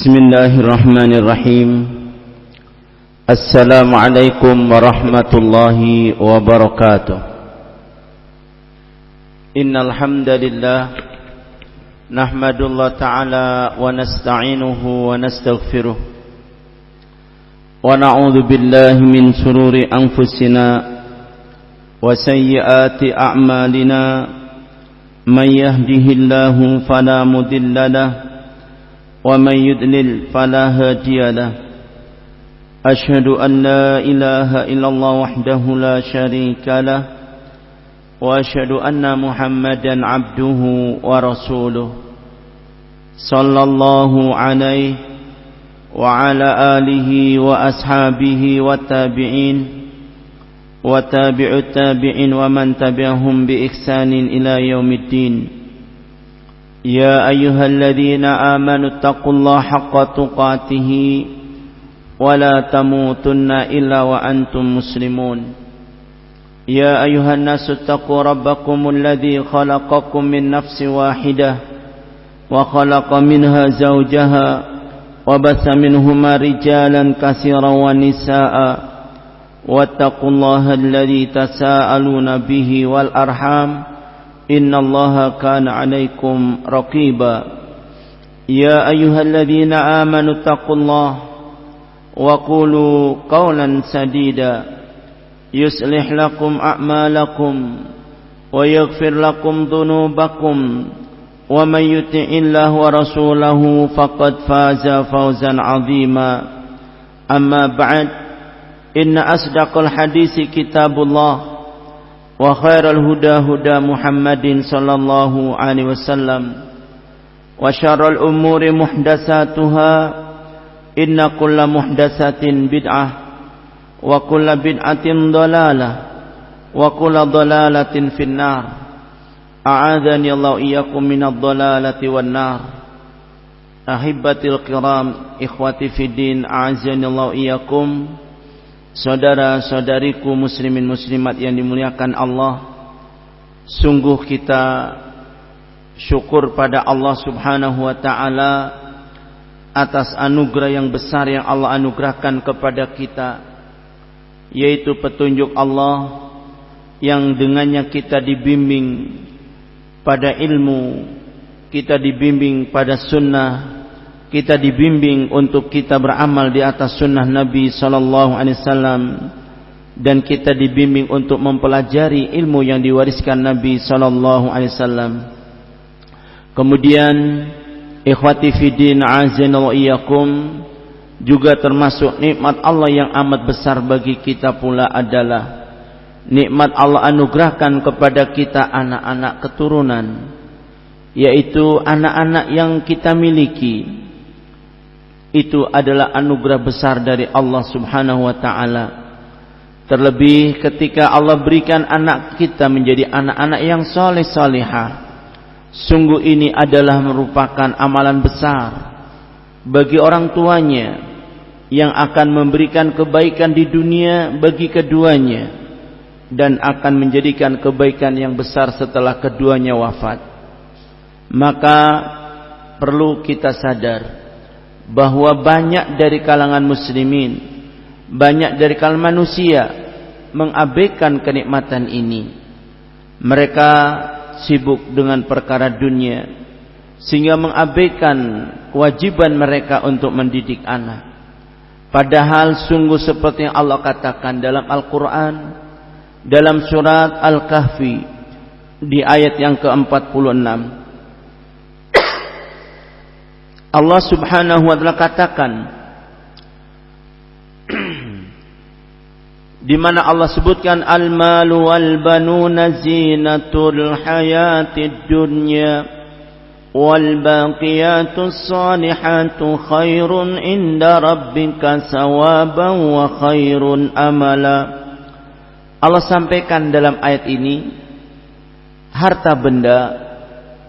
Bismillahirrahmanirrahim. Assalamualaikum warahmatullahi wabarakatuh. Innal hamdalillah nahmadullah ta'ala wa nasta'inuhu wa nastaghfiruh wa na'udzu billahi min shururi anfusina wa sayyiati a'malina. Man yahdihillahu fala mudilla lahu ومن يضلل فلا هادي له. أشهد أن لا إله إلا الله وحده لا شريك له وأشهد أن محمدا عبده ورسوله صلى الله عليه وعلى آله وأصحابه والتابعين وتابع التابعين ومن تبعهم بإحسان إلى يوم الدين. يا أيها الذين آمنوا اتقوا الله حق تقاته ولا تموتن إلا وأنتم مسلمون. يا أيها الناس اتقوا ربكم الذي خلقكم من نفس واحدة وخلق منها زوجها وبث منهما رجالا كثيرا ونساء واتقوا الله الذي تساءلون به والأرحام إن الله كان عليكم رقيبا. يا أيها الذين آمنوا اتقوا الله وقولوا قولا سديدا يصلح لكم أعمالكم ويغفر لكم ذنوبكم ومن يطع الله ورسوله فقد فاز فوزا عظيما. أما بعد إن أصدق الحديث كتاب الله وخير الهدى هدى محمد صلى الله عليه وسلم وشر الأمور محدثاتها إن كل محدثة بدعة وكل بدعة ضلالة وكل ضلالة في النار. أعاذني الله إياكم من الضلالة والنار. أحبتي الكرام إخوتي في الدين أعزني الله إياكم. Saudara-saudariku muslimin muslimat yang dimuliakan Allah, sungguh kita syukur pada Allah subhanahu wa ta'ala atas anugerah yang besar yang Allah anugerahkan kepada kita, yaitu petunjuk Allah yang dengannya kita dibimbing pada ilmu, kita dibimbing pada sunnah, kita dibimbing untuk kita beramal di atas sunnah Nabi sallallahu alaihi wasallam, dan kita dibimbing untuk mempelajari ilmu yang diwariskan Nabi sallallahu alaihi wasallam. Kemudian ikhwati fiddin azanallahu iyyakum, juga termasuk nikmat Allah yang amat besar bagi kita pula adalah nikmat Allah anugerahkan kepada kita anak-anak keturunan, yaitu anak-anak yang kita miliki. Itu adalah anugerah besar dari Allah subhanahu wa ta'ala. Terlebih ketika Allah berikan anak kita menjadi anak-anak yang soleh solehah, sungguh ini adalah merupakan amalan besar bagi orang tuanya yang akan memberikan kebaikan di dunia bagi keduanya, dan akan menjadikan kebaikan yang besar setelah keduanya wafat. Maka perlu kita sadar bahwa banyak dari kalangan muslimin, banyak dari kalangan manusia mengabaikan kenikmatan ini. Mereka sibuk dengan perkara dunia sehingga mengabaikan kewajiban mereka untuk mendidik anak. Padahal sungguh seperti yang Allah katakan dalam Al-Quran, dalam surat Al-Kahfi di ayat yang ke-46, Allah subhanahu wa ta'ala katakan, di mana Allah sebutkan al-malu wal banuna zinatul hayatid dunya wal baqiyatus salihatu khairun inda rabbika sawaban wa khairun amala. Allah sampaikan dalam ayat ini, harta benda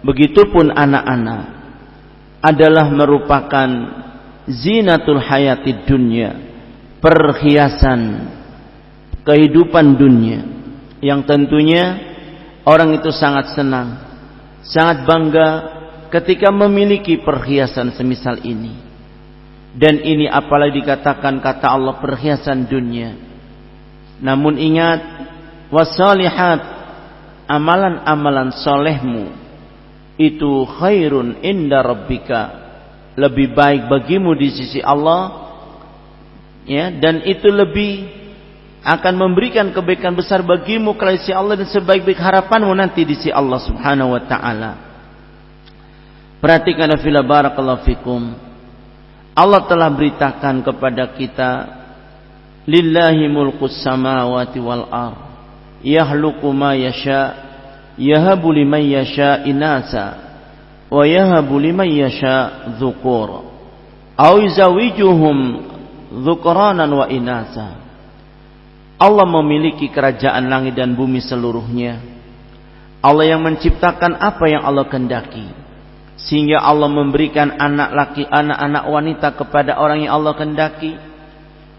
begitupun anak-anak adalah merupakan zinatul hayatid dunya, perhiasan kehidupan dunia, yang tentunya orang itu sangat senang, sangat bangga ketika memiliki perhiasan semisal ini. Dan ini apalagi dikatakan kata Allah perhiasan dunia. Namun ingat, wasalihat, amalan-amalan solehmu itu khairun inda rabbika, lebih baik bagimu di sisi Allah, ya, dan itu lebih akan memberikan kebaikan besar bagimu kalau di sisi Allah, dan sebaik-baik harapanmu nanti di sisi Allah Subhanahu wa taala. Perhatikan fillah barakallahu fikum. Allah telah beritakan kepada kita, lillahi mulkus samawati wal ard, yahluqu ma yasha, yahabu liman yasha inasa, wa yahabu liman yasha dhukur, aw yuzawijuhum dhukranan wa inasa. Allah memiliki kerajaan langit dan bumi seluruhnya. Allah yang menciptakan apa yang Allah kehendaki, sehingga Allah memberikan anak laki, anak-anak wanita kepada orang yang Allah kehendaki.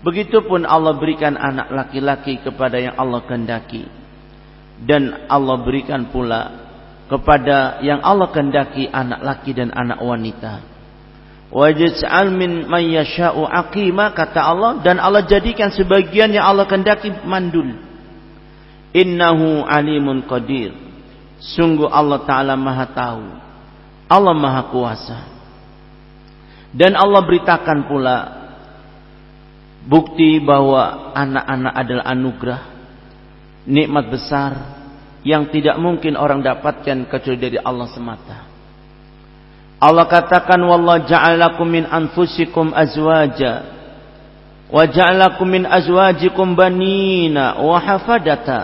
Begitupun Allah berikan anak laki-laki kepada yang Allah kehendaki. Dan Allah berikan pula kepada yang Allah kehendaki anak laki dan anak wanita. Waj'al min man yasha'u aqima, kata Allah, dan Allah jadikan sebagian yang Allah kehendaki mandul. Innahu alimun qadir. Sungguh Allah Ta'ala Maha tahu, Allah Maha kuasa. Dan Allah beritakan pula bukti bahwa anak-anak adalah anugerah, nikmat besar yang tidak mungkin orang dapatkan kecuali dari Allah semata. Allah katakan, wallahu ja'alakum min anfusikum azwaja wa ja'alakum min azwajikum banina wa hafadata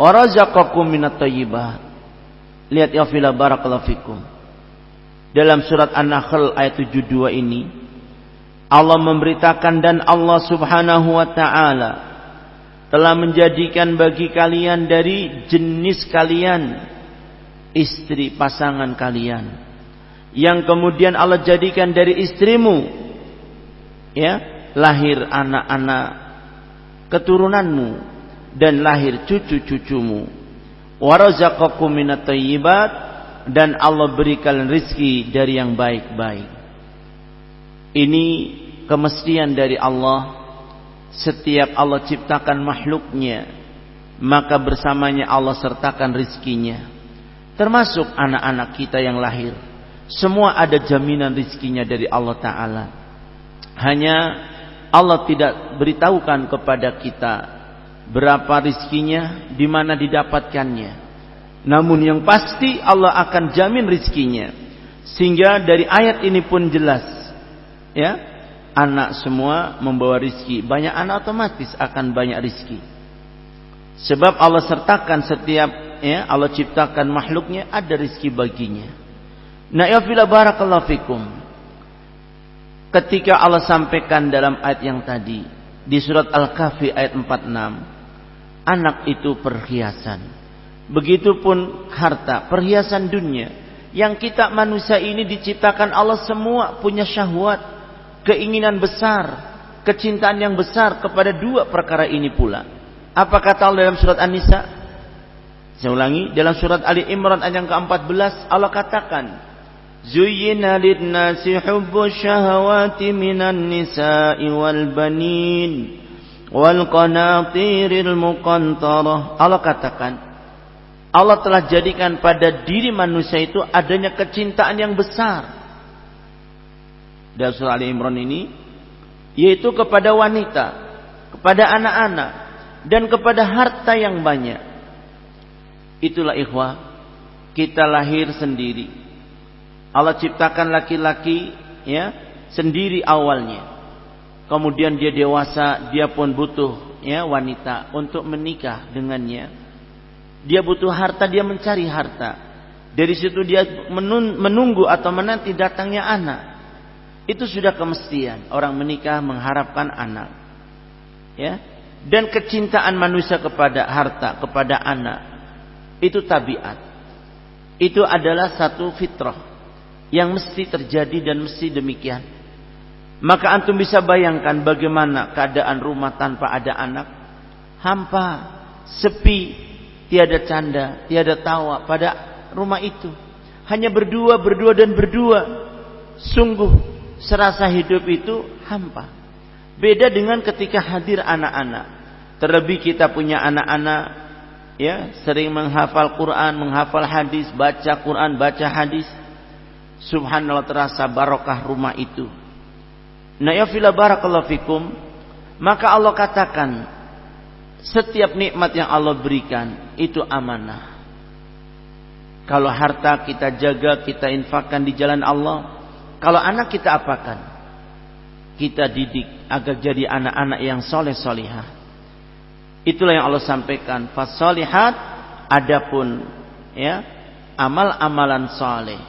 wa razaqakum minat thayyibat. Lihat ya fillah barakallahu fikum. Dalam surat An-Nahl ayat 72 ini Allah memberitakan, dan Allah Subhanahu wa taala telah menjadikan bagi kalian dari jenis kalian istri pasangan kalian, yang kemudian Allah jadikan dari istrimu, ya, lahir anak-anak keturunanmu dan lahir cucu-cucumu. Wa razaqakum minat thayyibat, dan Allah berikan rizki dari yang baik-baik. Ini kemestian dari Allah. Setiap Allah ciptakan makhluknya, maka bersamanya Allah sertakan rizkinya. Termasuk anak-anak kita yang lahir, semua ada jaminan rizkinya dari Allah Ta'ala. Hanya Allah tidak beritahukan kepada kita berapa rizkinya, di mana didapatkannya. Namun yang pasti Allah akan jamin rizkinya. Sehingga dari ayat ini pun jelas, ya, anak semua membawa rizki. Banyak anak otomatis akan banyak rizki. Sebab Allah sertakan setiap, ya, Allah ciptakan makhluknya ada rizki baginya. Nah ya fillah barakallahu fikum, ketika Allah sampaikan dalam ayat yang tadi di surat Al-Kahfi ayat 46, anak itu perhiasan. Begitupun harta, perhiasan dunia. Yang kita manusia ini diciptakan Allah semua punya syahwat, keinginan besar, kecintaan yang besar kepada dua perkara ini pula. Apa kata Allah dalam surat An-Nisa? Saya ulangi, dalam surat Ali Imran ayat yang ke-14 Allah katakan, Zuyyina lin-nasi hubbus syahawati minan nisa'i wal banin wal qanatiril muqantarah. Allah katakan, Allah telah jadikan pada diri manusia itu adanya kecintaan yang besar. Dalam surah Ali Imran ini, yaitu kepada wanita, kepada anak-anak, dan kepada harta yang banyak. Itulah ikhwah, kita lahir sendiri. Allah ciptakan laki-laki, ya, sendiri awalnya. Kemudian dia dewasa, dia pun butuh, ya, wanita untuk menikah dengannya. Dia butuh harta, dia mencari harta. Dari situ dia menunggu atau menanti datangnya anak. Itu sudah kemestian orang menikah mengharapkan anak, ya. Dan kecintaan manusia kepada harta, kepada anak, itu tabiat. Itu adalah satu fitrah yang mesti terjadi dan mesti demikian. Maka antum bisa bayangkan bagaimana keadaan rumah tanpa ada anak. Hampa, sepi, tiada canda, tiada tawa pada rumah itu. Hanya berdua dan berdua. Sungguh serasa hidup itu hampa. Beda dengan ketika hadir anak-anak. Terlebih kita punya anak-anak ya, sering menghafal Quran, menghafal hadis, baca Quran, baca hadis. Subhanallah, terasa barokah rumah itu. Nah ya fila barakallahu fikum, maka Allah katakan setiap nikmat yang Allah berikan itu amanah. Kalau harta kita jaga, kita infakkan di jalan Allah. Kalau anak kita apakan? Kita didik agar jadi anak-anak yang soleh solihah. Itulah yang Allah sampaikan. Fasolihat, adapun ya amal-amalan soleh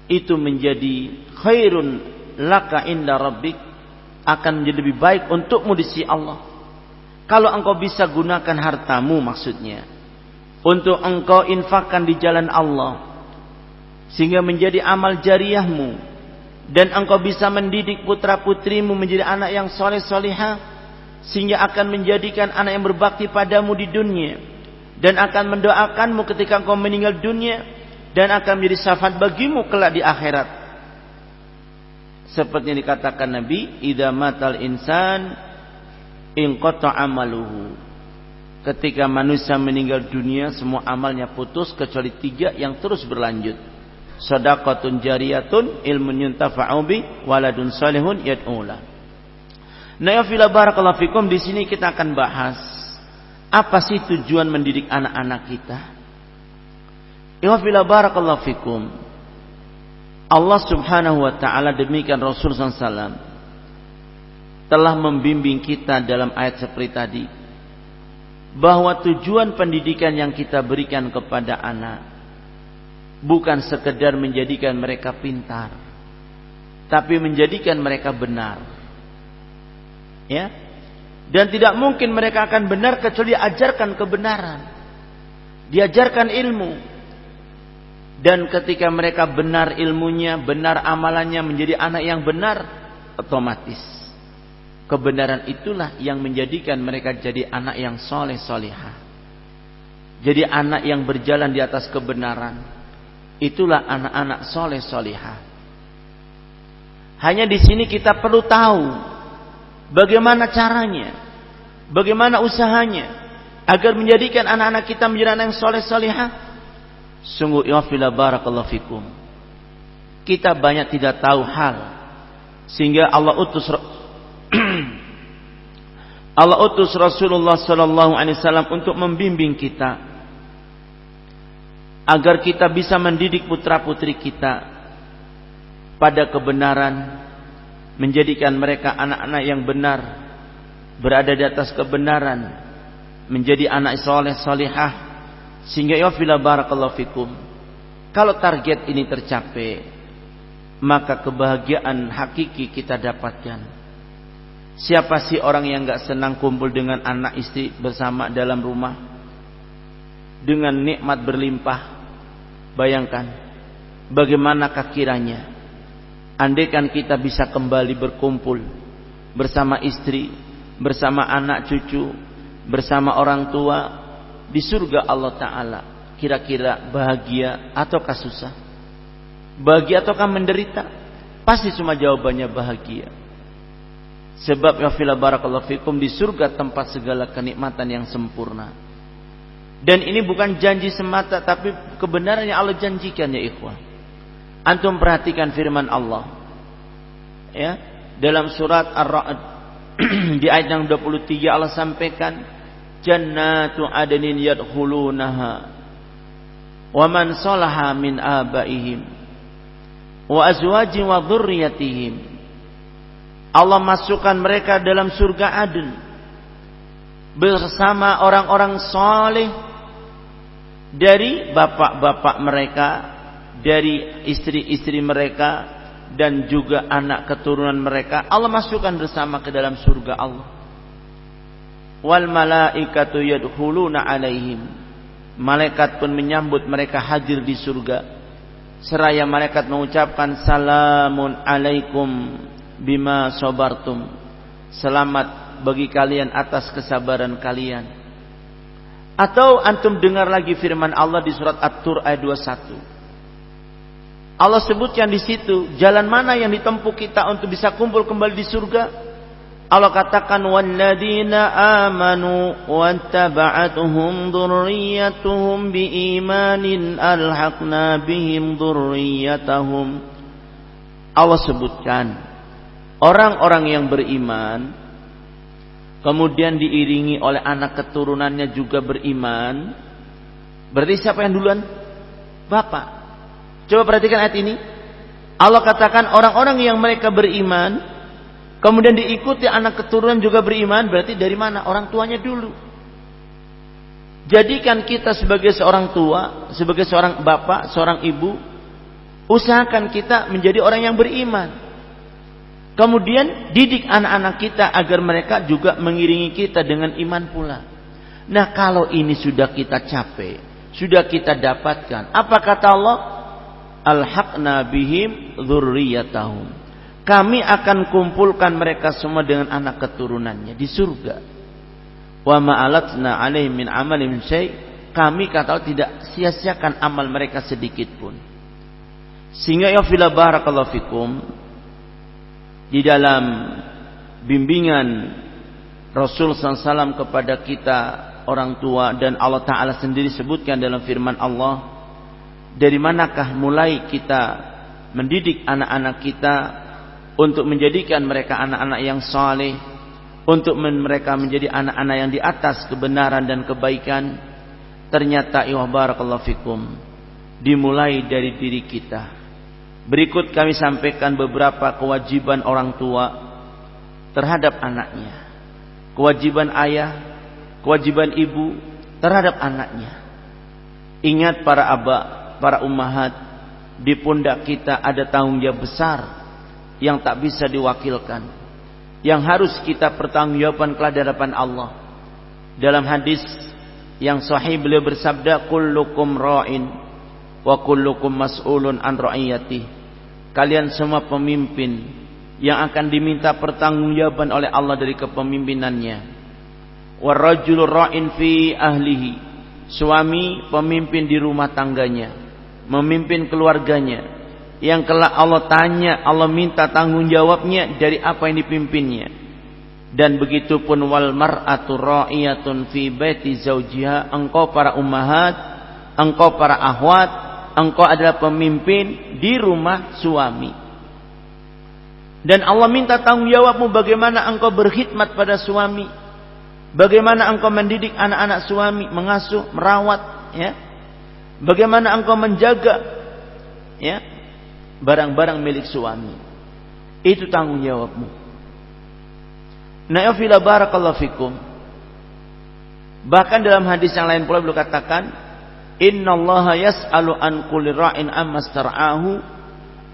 itu menjadi khairun laka inda rabbik, akan menjadi lebih baik untukmu di sisi Allah. Kalau engkau bisa gunakan hartamu, maksudnya untuk engkau infakkan di jalan Allah sehingga menjadi amal jariyahmu, dan engkau bisa mendidik putra putrimu menjadi anak yang soleh solihah, sehingga akan menjadikan anak yang berbakti padamu di dunia dan akan mendoakanmu ketika engkau meninggal dunia, dan akan menjadi syafaat bagimu kelak di akhirat. Seperti yang dikatakan Nabi, idza matal insan inqata amaluhu. Ketika manusia meninggal dunia, semua amalnya putus kecuali 3 yang terus berlanjut. Shadaqatun jariyatun, ilmun yuntafa'u bi, waladun salihun yad'ula. Nah ya fila barakallahu fikum, di sini kita akan bahas apa sih tujuan mendidik anak-anak kita. Ya fila barakallahu fikum, Allah subhanahu wa ta'ala, demikian Rasul SAW telah membimbing kita dalam ayat seperti tadi, bahwa tujuan pendidikan yang kita berikan kepada anak bukan sekedar menjadikan mereka pintar, tapi menjadikan mereka benar. Ya. Dan tidak mungkin mereka akan benar kecuali diajarkan kebenaran, diajarkan ilmu. Dan ketika mereka benar ilmunya, benar amalannya, menjadi anak yang benar, otomatis kebenaran itulah yang menjadikan mereka jadi anak yang soleh solihah, jadi anak yang berjalan di atas kebenaran. Itulah anak-anak soleh solihah. Hanya di sini kita perlu tahu bagaimana caranya, bagaimana usahanya agar menjadikan anak-anak kita menjadi anak yang soleh solihah. Sungguh ya fila barakallahu fikum, kita banyak tidak tahu hal, sehingga Allah utus Rasulullah sallallahu alaihi wasallam untuk membimbing kita agar kita bisa mendidik putra-putri kita pada kebenaran, menjadikan mereka anak-anak yang benar, berada di atas kebenaran, menjadi anak soleh solihah. Sehingga ya fila barakallahu fikum, kalau target ini tercapai, maka kebahagiaan hakiki kita dapatkan. Siapa sih orang yang gak senang kumpul dengan anak istri bersama dalam rumah dengan nikmat berlimpah? Bayangkan bagaimanakah kiranya andaikan kita bisa kembali berkumpul bersama istri, bersama anak cucu, bersama orang tua di surga Allah Ta'ala. Kira-kira bahagia ataukah susah? Bahagia ataukah menderita? Pasti cuma jawabannya bahagia. Sebab ya fila barakallahu fikum, di surga tempat segala kenikmatan yang sempurna. Dan ini bukan janji semata, tapi kebenaran yang Allah janjikan ya ikhwah. Antum perhatikan firman Allah ya, dalam surat Ar-Ra'd di ayat yang 23 Allah sampaikan, jannatu adnin yadkhulunaha wa man salaha min abaihim wa azwajihim wa dzurriyyatihim. Allah masukkan mereka dalam surga Aden bersama orang-orang saleh dari bapak-bapak mereka, dari istri-istri mereka, dan juga anak keturunan mereka. Allah masukkan bersama ke dalam surga Allah. Wal malaikatu yadkhuluna alaihim, malaikat pun menyambut mereka hadir di surga. Seraya malaikat mengucapkan salamun alaikum bima sabartum, selamat bagi kalian atas kesabaran kalian. Atau antum dengar lagi firman Allah di surat At-Tur ayat 21. Allah sebutkan di situ jalan mana yang ditempuh kita untuk bisa kumpul kembali di surga. Allah katakan walladzina amanu wattaba'atuhum dzurriyyatuhum biimanin alhaqna bihim dzurriyyatahum. Allah sebutkan orang-orang yang beriman kemudian diiringi oleh anak keturunannya juga beriman. Berarti siapa yang duluan? Bapak. Coba perhatikan ayat ini. Allah katakan orang-orang yang mereka beriman kemudian diikuti anak keturunan juga beriman, berarti dari mana? Orang tuanya dulu. Jadikan kita sebagai seorang tua, sebagai seorang bapak, seorang ibu, usahakan kita menjadi orang yang beriman. Kemudian didik anak-anak kita agar mereka juga mengiringi kita dengan iman pula. Nah, kalau ini sudah kita capai, sudah kita dapatkan, apa kata Allah? Alhaqna bihim dzurriyyatahum. Kami akan kumpulkan mereka semua dengan anak keturunannya di surga. Wa ma'alatna alaihim min amalihim syai'. Kami kata Allah tidak sia-siakan amal mereka sedikit pun. Sehingga ya fila barakallahu fikum, di dalam bimbingan Rasul SAW kepada kita orang tua dan Allah Ta'ala sendiri sebutkan dalam firman Allah, dari manakah mulai kita mendidik anak-anak kita untuk menjadikan mereka anak-anak yang saleh, untuk mereka menjadi anak-anak yang di atas kebenaran dan kebaikan. Ternyata ya barakallahu fikum, dimulai dari diri kita. Berikut kami sampaikan beberapa kewajiban orang tua terhadap anaknya, kewajiban ayah, kewajiban ibu terhadap anaknya. Ingat para aba, para ummahat, di pundak kita ada tanggung jawab besar yang tak bisa diwakilkan, yang harus kita pertanggungjawabkan kelak di hadapan Allah. Dalam hadis yang sahih beliau bersabda, kullukum ra'in wa kullukum mas'ulun an ra'iyatih. Kalian semua pemimpin yang akan diminta pertanggungjawaban oleh Allah dari kepemimpinannya. Warrajulu ra'in fi ahlihi. Suami pemimpin di rumah tangganya, memimpin keluarganya, yang kelak Allah tanya, Allah minta tanggung jawabnya dari apa yang dipimpinnya. Dan begitu pun wal mar'atu ra'iyatun fi baiti zaujiha. Engkau para ummahat, engkau para akhwat, engkau adalah pemimpin di rumah suami. Dan Allah minta tanggung jawabmu bagaimana engkau berkhidmat pada suami, bagaimana engkau mendidik anak-anak suami, mengasuh, merawat, ya. Bagaimana engkau menjaga, ya, barang-barang milik suami. Itu tanggung jawabmu. Na'afila barakallahu fikum. Bahkan dalam hadis yang lain pula beliau katakan, innallaha yas'alu an kulli ra'in amma star'ahu.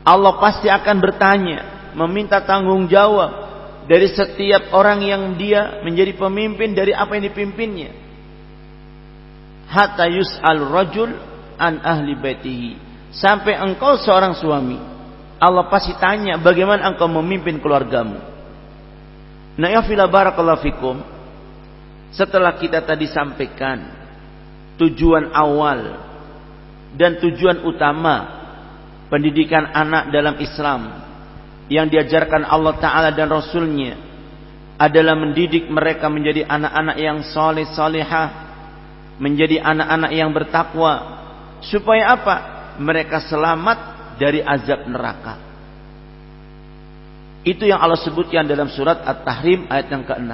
Allah pasti akan bertanya, meminta tanggung jawab dari setiap orang yang dia menjadi pemimpin dari apa yang dipimpinnya. Hatta yus'al rajul an ahli baitihi. Sampai engkau seorang suami, Allah pasti tanya bagaimana engkau memimpin keluargamu. Nah ya fila barakallahu fikum, setelah kita tadi sampaikan tujuan awal dan tujuan utama pendidikan anak dalam Islam yang diajarkan Allah Ta'ala dan Rasulnya adalah mendidik mereka menjadi anak-anak yang saleh salihah, menjadi anak-anak yang bertakwa, supaya apa? Mereka selamat dari azab neraka. Itu yang Allah sebutkan dalam surat At-Tahrim ayat yang ke-6.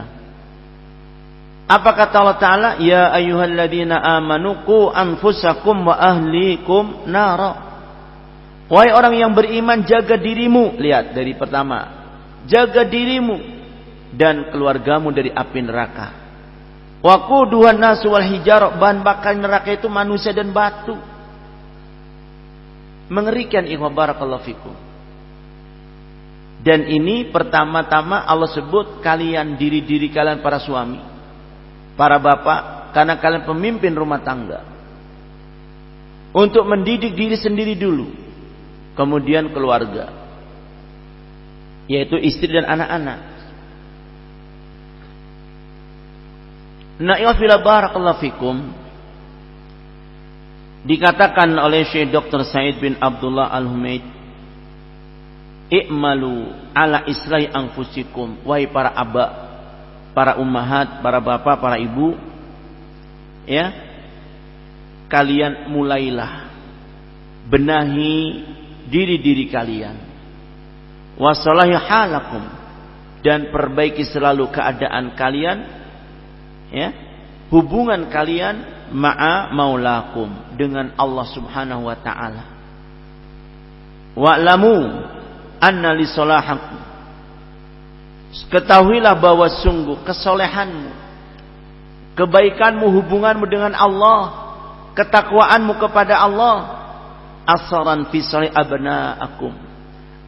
Apa kata Allah Ta'ala? Ya ayyuhalladzina amanu qu anfusakum wa ahlikum nara. Wahai orang yang beriman, jaga dirimu. Lihat dari pertama, jaga dirimu dan keluargamu dari api neraka. Wa quduhan nasu wal hijarah. Bahan bakar neraka itu manusia dan batu. Mengerikan, ikhwan barakallahu fikum. Dan ini pertama-tama Allah sebut kalian, diri-diri kalian para suami, para bapak, karena kalian pemimpin rumah tangga. Untuk mendidik diri sendiri dulu, kemudian keluarga, yaitu istri dan anak-anak. Na'ifila barakallahu fikum. Dikatakan oleh Syekh Dr. Said bin Abdullah Al-Humaid, "I'malu ala islahi anfusikum." Wahai para aba, para ummahat, para bapak, para ibu, ya, kalian mulailah benahi diri-diri kalian. Wasalahi halakum, dan perbaiki selalu keadaan kalian, ya, hubungan kalian ma'a maulakum, dengan Allah Subhanahu wa taala. Wa'lamu anna li salahakum, ketahuilah bahwa sungguh kesolehanmu, kebaikanmu, hubunganmu dengan Allah, ketakwaanmu kepada Allah, asaran fi salih abnaakum,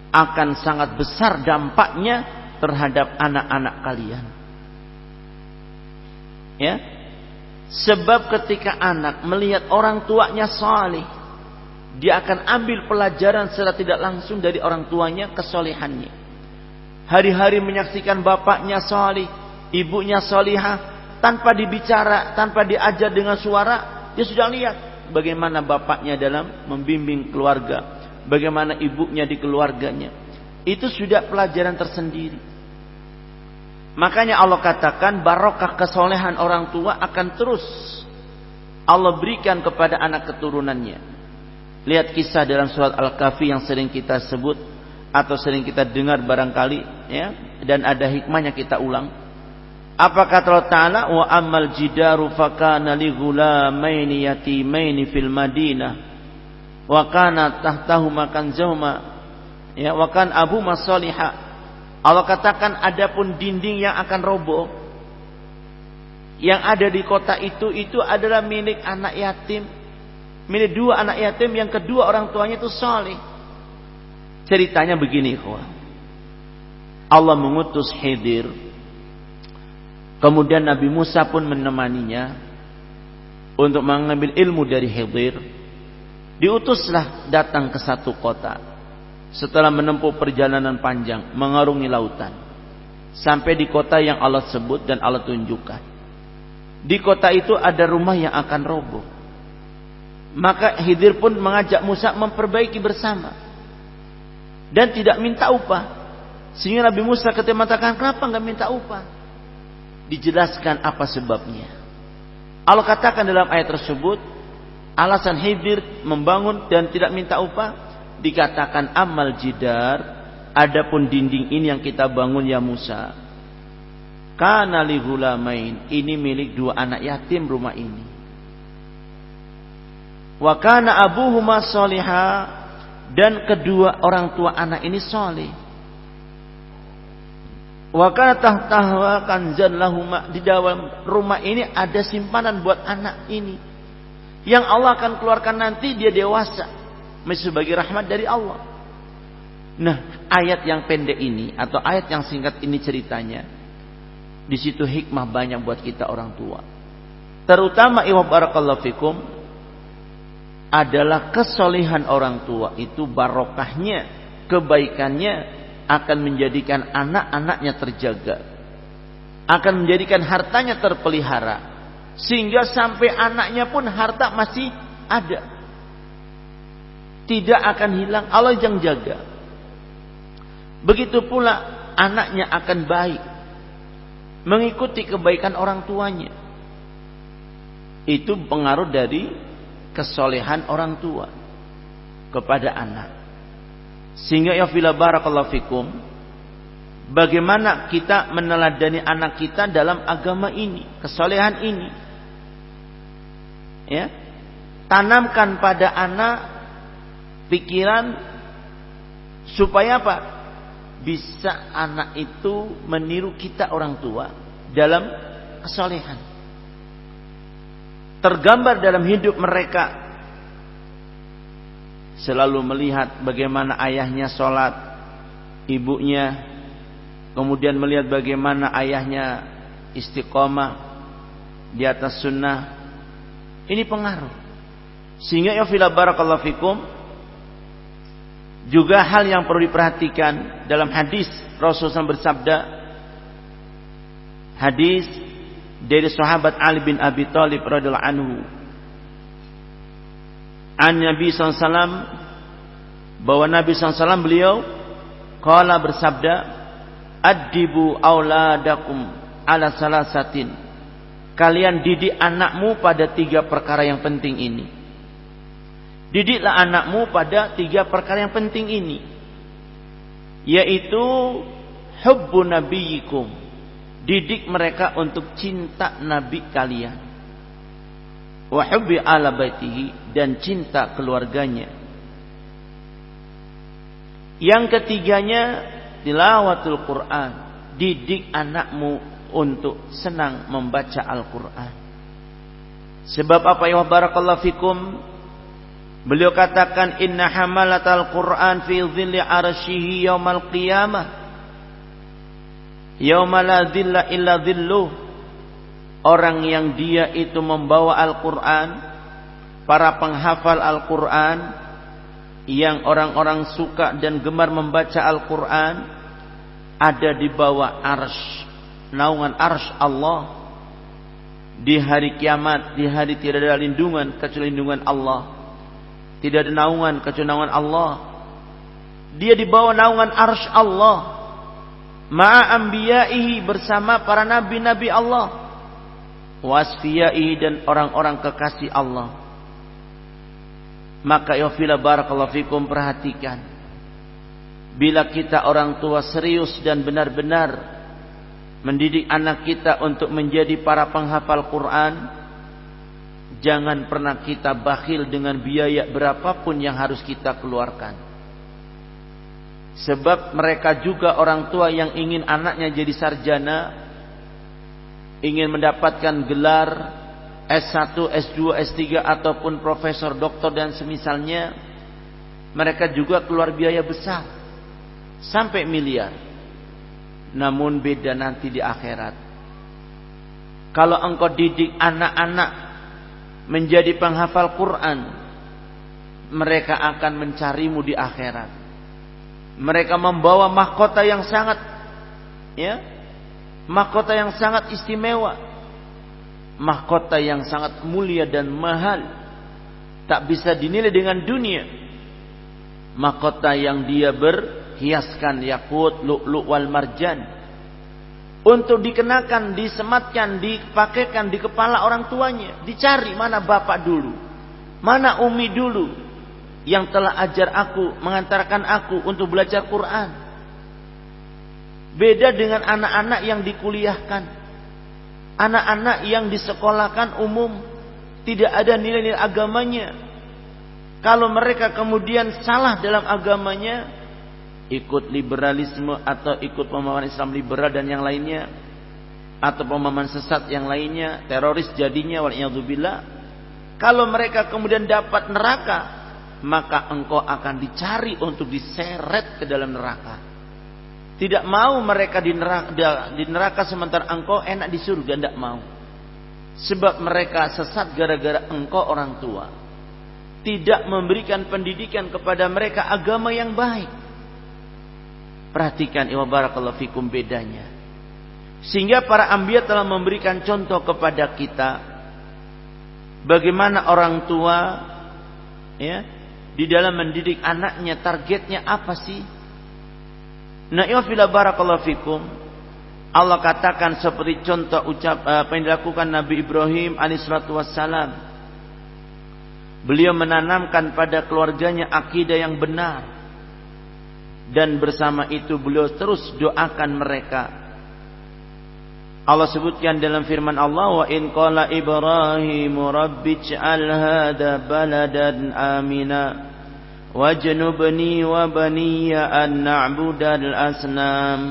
akan sangat besar dampaknya terhadap anak-anak kalian. Ya, sebab ketika anak melihat orang tuanya saleh, dia akan ambil pelajaran secara tidak langsung dari orang tuanya, kesolehannya. Hari-hari menyaksikan bapaknya saleh, ibunya salihah, tanpa dibicara, tanpa diajar dengan suara, dia sudah lihat bagaimana bapaknya dalam membimbing keluarga, bagaimana ibunya di keluarganya. Itu sudah pelajaran tersendiri. Makanya Allah katakan barokah kesolehan orang tua akan terus Allah berikan kepada anak keturunannya. Lihat kisah dalam surat Al-Kahfi yang sering kita sebut atau sering kita dengar barangkali, ya, dan ada hikmahnya kita ulang. Apa kata Allah Ta'ala? Wa ammal jidaru fakana li ghulamaini yatimaini fil Madinah wa kana tahtahuma kanzahuma, ya, wa kan abu masalihah. Allah katakan adapun dinding yang akan roboh yang ada di kota itu adalah milik anak yatim, milik dua anak yatim yang kedua orang tuanya itu saleh. Ceritanya begini, ikhwan. Allah mengutus Khidir, kemudian Nabi Musa pun menemaninya untuk mengambil ilmu dari Khidir. Diutuslah datang ke satu kota. Setelah menempuh perjalanan panjang, mengarungi lautan, sampai di kota yang Allah sebut dan Allah tunjukkan. Di kota itu ada rumah yang akan roboh. Maka Khidir pun mengajak Musa memperbaiki bersama, dan tidak minta upah. Sehingga Nabi Musa ketika mengatakan, kenapa enggak minta upah? Dijelaskan apa sebabnya. Allah katakan dalam ayat tersebut, alasan Khidir membangun dan tidak minta upah, dikatakan amal jidar, adapun dinding ini yang kita bangun ya Musa, kana li ghulamain, ini milik dua anak yatim rumah ini. Wa kana abuhuma sholiha, dan kedua orang tua anak ini saleh. Wa kana tahtaha kanzan lahuma, di dalam rumah ini ada simpanan buat anak ini yang Allah akan keluarkan nanti dia dewasa, sebagai rahmat dari Allah. Nah, ayat yang pendek ini atau ayat yang singkat ini ceritanya, di situ hikmah banyak buat kita orang tua. Terutama iwa barakallahu fikum, adalah kesolehan orang tua itu barokahnya, kebaikannya akan menjadikan anak-anaknya terjaga, akan menjadikan hartanya terpelihara, sehingga sampai anaknya pun harta masih ada, tidak akan hilang, Allah yang jaga. Begitu pula anaknya akan baik, mengikuti kebaikan orang tuanya. Itu pengaruh dari kesolehan orang tua kepada anak. Sehingga ya fila barakallahu fikum, bagaimana kita meneladani anak kita dalam agama ini, kesolehan ini, ya, tanamkan pada anak pikiran supaya apa? Bisa anak itu meniru kita orang tua dalam kesolehan. Tergambar dalam hidup mereka, selalu melihat bagaimana ayahnya sholat, ibunya, kemudian melihat bagaimana ayahnya istiqomah di atas sunnah. Ini pengaruh. Sehingga ya fila barakallahu fikum, juga hal yang perlu diperhatikan dalam hadis Rasulullah bersabda, hadis dari sahabat Ali bin Abi Thalib radhiyallahu anhu, An Nabi SAW, bahwa Nabi SAW beliau qala bersabda, addibu auladakum ala salasatin, kalian didik anakmu pada 3 perkara yang penting ini. Didiklah anakmu pada 3 perkara yang penting ini, yaitu hubbu nabiyikum, didik mereka untuk cinta nabi kalian, wa hubbi ala baitihi, dan cinta keluarganya. Yang ketiganya tilawatul Quran, didik anakmu untuk senang membaca Al-Quran. Sebab apa ya barakallahu fikum, beliau katakan inna hamalatal Quran fi dhilli arsyihi yaumal qiyamah yauma la dhilla illa dhilluh. Orang yang dia itu membawa Al-Quran, para penghafal Al-Quran, yang orang-orang suka dan gemar membaca Al-Quran, ada di bawah arsy, naungan arsy Allah. Di hari kiamat, di hari tidak ada lindungan kecuali lindungan Allah, tidak ada naungan kecuali naungan Allah. Dia di bawah naungan arsy Allah, ma'a anbiya'ihi, bersama para nabi-nabi Allah, wasfiyaihi, dan orang-orang kekasih Allah. Maka ya fila barakallahu fikum, perhatikan, bila kita orang tua serius dan benar-benar mendidik anak kita untuk menjadi para penghafal Quran, jangan pernah kita bakhil dengan biaya berapapun yang harus kita keluarkan. Sebab mereka juga orang tua yang ingin anaknya jadi sarjana, ingin mendapatkan gelar S1, S2, S3 ataupun profesor, doktor dan semisalnya. Mereka juga keluar biaya besar sampai miliar. Namun beda nanti di akhirat. Kalau engkau didik anak-anak menjadi penghafal Quran, mereka akan mencarimu di akhirat. Mereka membawa mahkota yang sangat, mahkota yang sangat istimewa, mahkota yang sangat mulia dan mahal, tak bisa dinilai dengan dunia. Mahkota yang dia berhiaskan yakut, lu'lu' wal marjan, untuk dikenakan, disematkan, dipakaikan di kepala orang tuanya. Dicari mana bapak dulu, mana umi dulu yang telah ajar aku, mengantarkan aku untuk belajar Quran. Beda dengan anak-anak yang dikuliahkan, anak-anak yang disekolahkan umum, tidak ada nilai-nilai agamanya. Kalau mereka kemudian salah dalam agamanya, ikut liberalisme atau ikut pemahaman Islam liberal dan yang lainnya, atau pemahaman sesat yang lainnya, teroris jadinya, wal'iyadzubillah. Kalau mereka kemudian dapat neraka, maka engkau akan dicari untuk diseret ke dalam neraka. Tidak mau mereka di neraka sementara engkau enak di surga, tidak mau. Sebab mereka sesat gara-gara engkau orang tua tidak memberikan pendidikan kepada mereka agama yang baik. Perhatikan ya barakallahu fikum bedanya. Sehingga para anbiya telah memberikan contoh kepada kita bagaimana orang tua di dalam mendidik anaknya, targetnya apa sih? Nah, ya fila barakallahu fikum, Allah katakan seperti contoh apa yang dilakukan Nabi Ibrahim alaihissalatu wassalam. Beliau menanamkan pada keluarganya akidah yang benar, dan bersama itu beliau terus doakan mereka. Allah sebutkan dalam firman Allah, wa in qala Ibrahimu rabbij'al hadha baladan amina wajnubni wa baniya an na'budal asnam.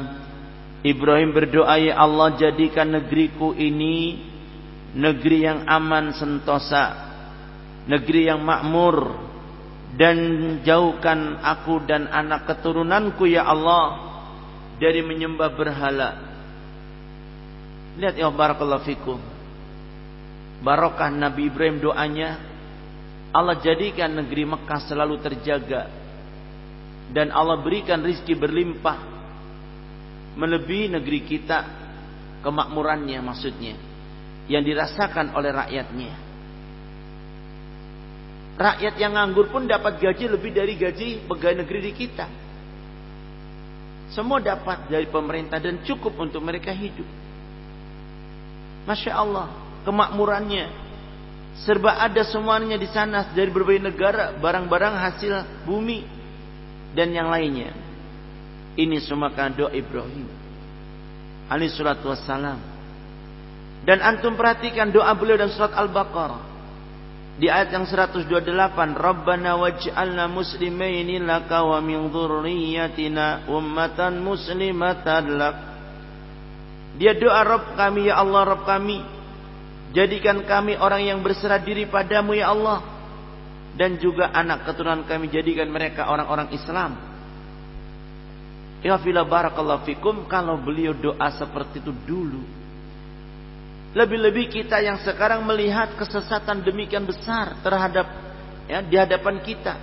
Ibrahim berdoa, ya Allah, jadikan negeriku ini negeri yang aman sentosa, negeri yang makmur, dan jauhkan aku dan anak keturunanku ya Allah dari menyembah berhala. Lihat ya barakallahu fikum, barokah Nabi Ibrahim doanya, Allah jadikan negeri Mekah selalu terjaga, dan Allah berikan rizki berlimpah melebihi negeri kita, kemakmurannya maksudnya, yang dirasakan oleh rakyatnya. Rakyat yang nganggur pun dapat gaji lebih dari gaji pegawai negeri di kita. Semua dapat dari pemerintah dan cukup untuk mereka hidup. Masya Allah, kemakmurannya serba ada semuanya di sana dari berbagai negara, barang-barang hasil bumi dan yang lainnya. Ini semua karena doa Ibrahim alaihi salatu wassalam. Dan antum perhatikan doa beliau dalam surat Al-Baqarah di ayat yang 128, Rabbana waj'alna muslimaini laka wa min dzurriyyatina ummatan muslimatan lak. Dia doa, Rabb kami ya Allah, Rabb kami, jadikan kami orang yang berserah diri padamu ya Allah, dan juga anak keturunan kami jadikan mereka orang-orang Islam. Ya fila barakallahu fikum. Kalau beliau doa seperti itu dulu, lebih-lebih kita yang sekarang melihat kesesatan demikian besar terhadap di hadapan kita.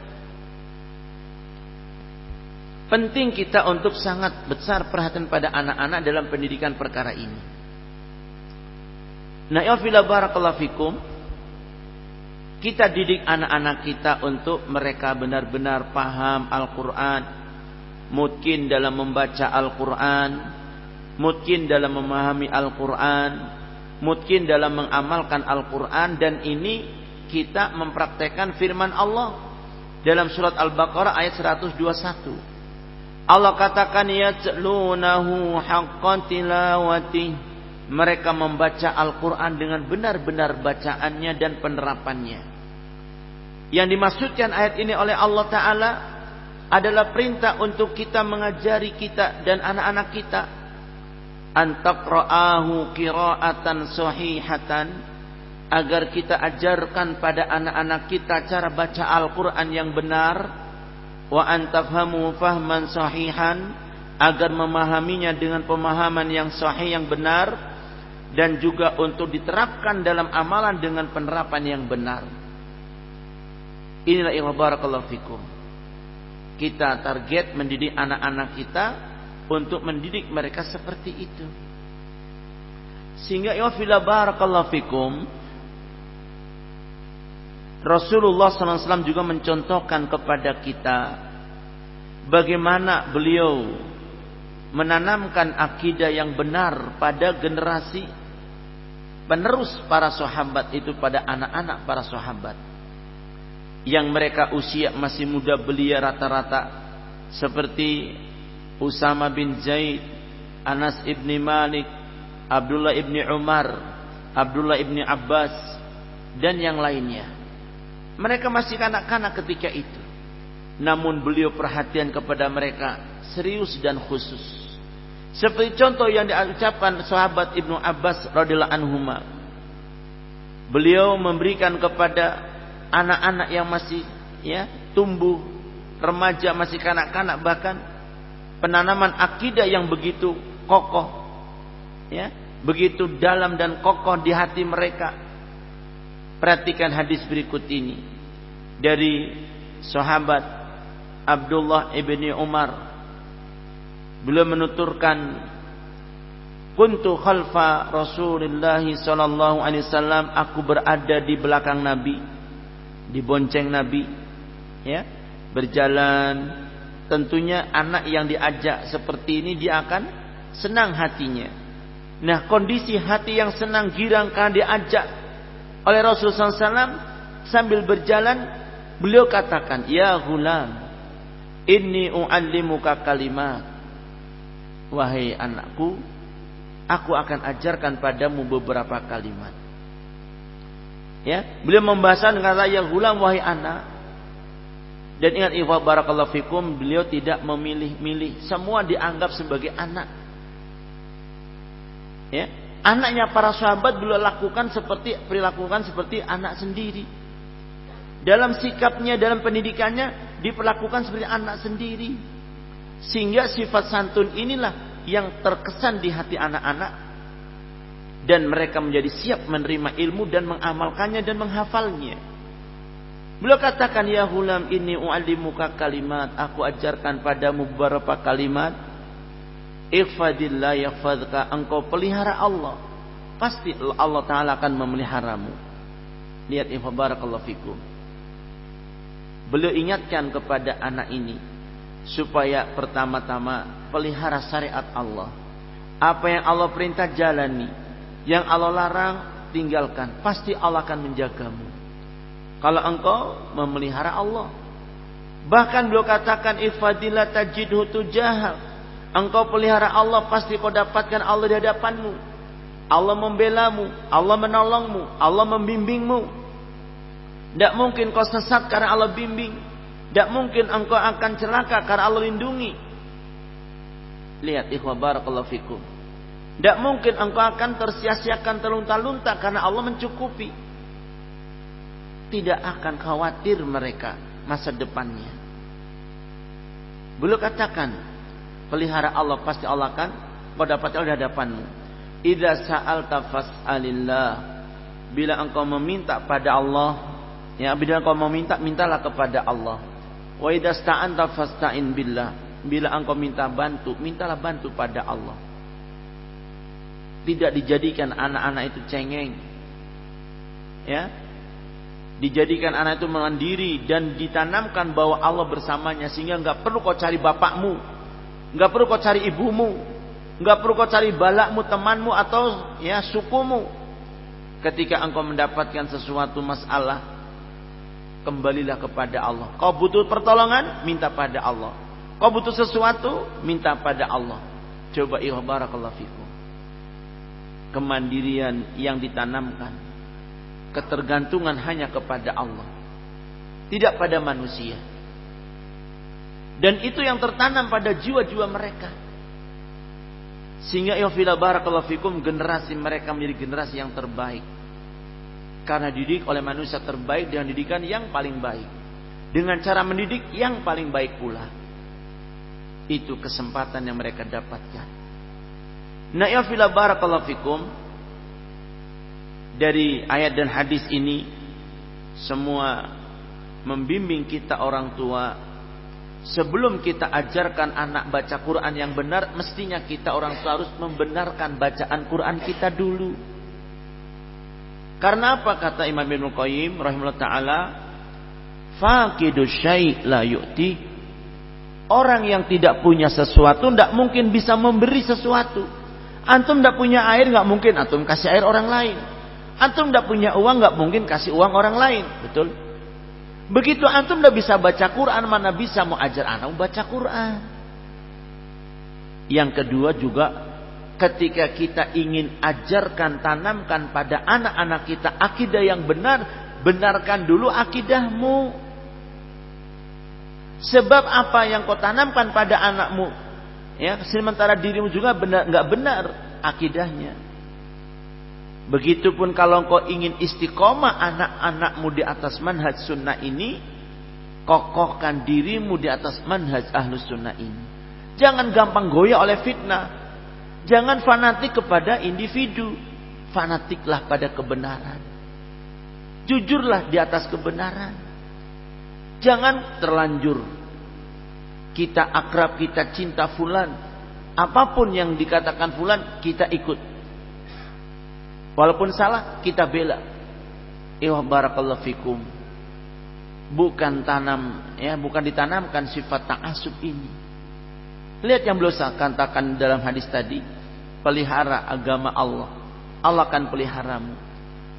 Penting kita untuk sangat besar perhatian pada anak-anak dalam pendidikan perkara ini. Nah, ya fila barakallahu fikum, kita didik anak-anak kita untuk mereka benar-benar paham Al-Quran, mungkin dalam membaca Al-Quran, mungkin dalam memahami Al-Quran, mungkin dalam mengamalkan Al-Quran. Dan ini kita mempraktekkan firman Allah dalam surat Al-Baqarah ayat 121. Allah katakan yatlunahu haqqa tilawati. Mereka membaca Al-Quran dengan benar-benar bacaannya dan penerapannya. Yang dimaksudkan ayat ini oleh Allah Ta'ala adalah perintah untuk kita mengajari kita dan anak-anak kita antaqra'ahu qira'atan sahihatan, agar kita ajarkan pada anak-anak kita cara baca Al-Quran yang benar, wa antafhamu fahman sahihan, agar memahaminya dengan pemahaman yang sahih yang benar, dan juga untuk diterapkan dalam amalan dengan penerapan yang benar. Inilah ilmu barakallahu fikum. Kita target mendidik anak-anak kita untuk mendidik mereka seperti itu. Sehingga ya fila barakallahu fikum, Rasulullah SAW juga mencontohkan kepada kita bagaimana beliau menanamkan akidah yang benar pada generasi penerus para sahabat itu, pada anak-anak para sahabat yang mereka usia masih muda belia rata-rata, seperti Usama bin Zaid, Anas ibni Malik, Abdullah ibni Umar, Abdullah ibni Abbas, dan yang lainnya. Mereka masih kanak-kanak ketika itu, namun beliau perhatian kepada mereka serius dan khusus. Seperti contoh yang diucapkan sahabat Ibnu Abbas radhiyallahu anhuma. Beliau memberikan kepada anak-anak yang masih tumbuh remaja, masih kanak-kanak, bahkan penanaman akidah yang begitu kokoh, begitu dalam dan kokoh di hati mereka. Perhatikan hadis berikut ini dari sahabat Abdullah ibni Umar. Beliau menuturkan, kuntu khalfa Rasulullah sallallahu alaihi wasallam, aku berada di belakang Nabi, dibonceng Nabi, berjalan. Tentunya anak yang diajak seperti ini dia akan senang hatinya. Nah, kondisi hati yang senang girang karena diajak oleh Rasulullah SAW, sambil berjalan beliau katakan, ya ghulam, inni u'allimuka kalimat. Wahai anakku, aku akan ajarkan padamu beberapa kalimat. Beliau membahasakan kata ya ghulam, wahai anak. Dan ingat ikhwah barakallahu fikum, beliau tidak memilih-milih, semua dianggap sebagai anak. Anaknya para sahabat beliau perilakukan seperti anak sendiri. Dalam sikapnya, dalam pendidikannya diperlakukan seperti anak sendiri. Sehingga sifat santun inilah yang terkesan di hati anak-anak, dan mereka menjadi siap menerima ilmu dan mengamalkannya dan menghafalnya. Beliau katakan, ya ghulam inni u'allimuka kalimat, aku ajarkan padamu beberapa kalimat. Ihfadillah yahfadka, engkau pelihara Allah, pasti Allah Ta'ala akan memeliharamu. Lihat, barakallahu fikum. beliau ingatkan kepada anak ini supaya pertama-tama pelihara syariat Allah. Apa yang Allah perintah jalani, yang Allah larang tinggalkan. Pasti Allah akan menjagamu kalau engkau memelihara Allah. Bahkan beliau katakan ifadillah tajidhu tujahak. Engkau pelihara Allah, pasti kau dapatkan Allah di hadapanmu. Allah membelamu, Allah menolongmu, Allah membimbingmu. Tidak mungkin kau sesat karena Allah bimbing. Tidak mungkin engkau akan celaka karena Allah lindungi. Lihat ikhwah barakallahu fikum. Tidak mungkin engkau akan tersia-siakan terlunta-lunta karena Allah mencukupi. Tidak akan khawatir mereka masa depannya. Beliau katakan, pelihara Allah, pasti Allah akan kau dapatkan di hadapanmu. Idza sa'alta fas'alillah. Bila engkau meminta pada Allah, ya, bila engkau meminta, mintalah kepada Allah. Wa idza sta'anta fasta'in billah. Bila engkau minta bantu, mintalah bantu pada Allah. Tidak dijadikan anak-anak itu cengeng, ya, dijadikan anak itu mandiri dan ditanamkan bahwa Allah bersamanya, sehingga nggak perlu kau cari bapakmu, nggak perlu kau cari ibumu, nggak perlu kau cari balakmu, temanmu atau ya sukumu. Ketika engkau mendapatkan sesuatu masalah, kembalilah kepada Allah. Kau butuh pertolongan, minta pada Allah. Kau butuh sesuatu, minta pada Allah. Coba ikhwan barakallahu fikum. Kemandirian yang ditanamkan, ketergantungan hanya kepada Allah, tidak pada manusia. Dan itu yang tertanam pada jiwa-jiwa mereka. Sehingga ya fila barakallahu fikum, generasi mereka menjadi generasi yang terbaik. Karena dididik oleh manusia terbaik dengan didikan yang paling baik. Dengan cara mendidik yang paling baik pula. Itu kesempatan yang mereka dapatkan. Nah ya fila barakallahu fikum, dari ayat dan hadis ini semua membimbing kita orang tua. Sebelum kita ajarkan anak baca Quran yang benar, mestinya kita orang tua harus membenarkan bacaan Quran kita dulu. Karena apa kata Imam Ibnu Qayyim rahimahullah taala, faqidu syai' la yu'ti. Orang yang tidak punya sesuatu tidak mungkin bisa memberi sesuatu. Antum tidak punya air, nggak mungkin antum kasih air orang lain. Antum tidak punya uang, nggak mungkin kasih uang orang lain, betul? Begitu antum tidak bisa baca Quran, mana bisa mau ajar anak baca Quran. Yang kedua juga, ketika kita ingin ajarkan, tanamkan pada anak-anak kita akidah yang benar, benarkan dulu akidahmu. Sebab apa yang kau tanamkan pada anakmu, ya, sementara dirimu juga nggak benar akidahnya. Begitupun kalau kau ingin istiqomah anak-anakmu di atas manhaj sunnah ini, kokohkan dirimu di atas manhaj ahlus sunnah ini. Jangan gampang goyah oleh fitnah. Jangan fanatik kepada individu. Fanatiklah pada kebenaran. Jujurlah di atas kebenaran. Jangan terlanjur kita akrab, kita cinta fulan, apapun yang dikatakan fulan kita ikut. Walaupun salah kita bela. Barakallahu fikum. Bukan ditanamkan sifat ta'assub ini. Lihat yang beliau katakan dalam hadis tadi, pelihara agama Allah, Allah akan peliharamu.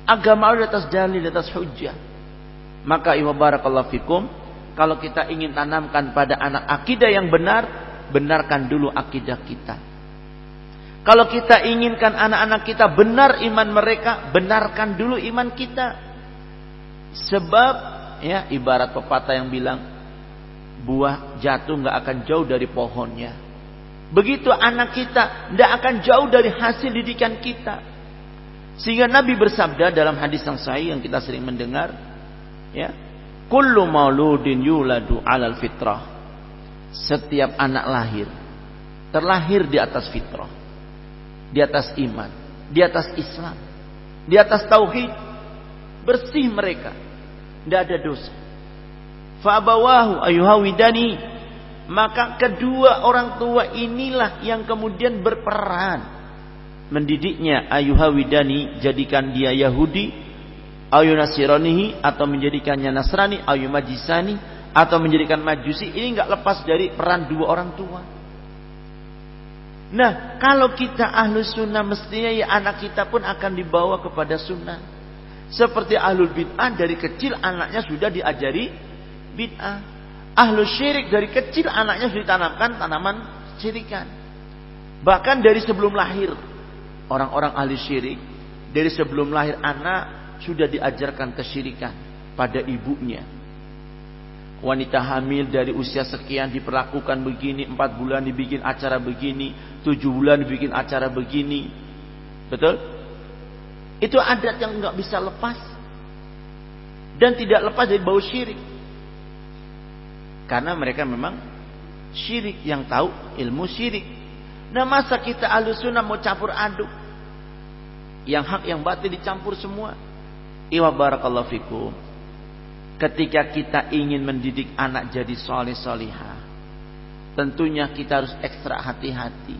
Agama Allah di atas dalil, di atas hujjah. Maka barakallahu fikum, kalau kita ingin tanamkan pada anak akidah yang benar, benarkan dulu akidah kita. Kalau kita inginkan anak-anak kita benar iman mereka, benarkan dulu iman kita. Sebab ya ibarat pepatah yang bilang, buah jatuh nggak akan jauh dari pohonnya. Begitu anak kita nggak akan jauh dari hasil didikan kita. Sehingga Nabi bersabda dalam hadis yang sahih yang kita sering mendengar, ya, kullu mauludin yuladu 'alal fitrah. Setiap anak lahir terlahir di atas fitrah, di atas iman, di atas Islam, di atas tauhid, bersih mereka, tidak ada dosa. Fa'abawahu ayuhawidani, maka kedua orang tua inilah yang kemudian berperan mendidiknya. Ayuhawidani, jadikan dia Yahudi, ayunasiranihi, atau menjadikannya Nasrani, ayumajisani, atau menjadikan majusi, ini nggak lepas dari peran dua orang tua. Nah, kalau kita ahlus sunnah, mestinya ya anak kita pun akan dibawa kepada sunnah. Seperti ahlul bid'ah, dari kecil anaknya sudah diajari bid'ah. Ahlus syirik, dari kecil anaknya sudah ditanamkan tanaman syirikan. Bahkan dari sebelum lahir, orang-orang ahli syirik, dari sebelum lahir anak sudah diajarkan kesyirikan pada ibunya. Wanita hamil dari usia sekian diperlakukan begini, 4 bulan dibikin acara begini, 7 bulan dibikin acara begini. Betul? Itu adat yang nggak bisa lepas. Dan tidak lepas dari bau syirik. Karena mereka memang syirik, yang tahu ilmu syirik. Nah, masa kita ahlus sunnah mau campur aduk? Yang hak yang batil dicampur semua. Iwa barakallahu fikum. Ketika kita ingin mendidik anak jadi soleh solihah, tentunya kita harus ekstra hati-hati.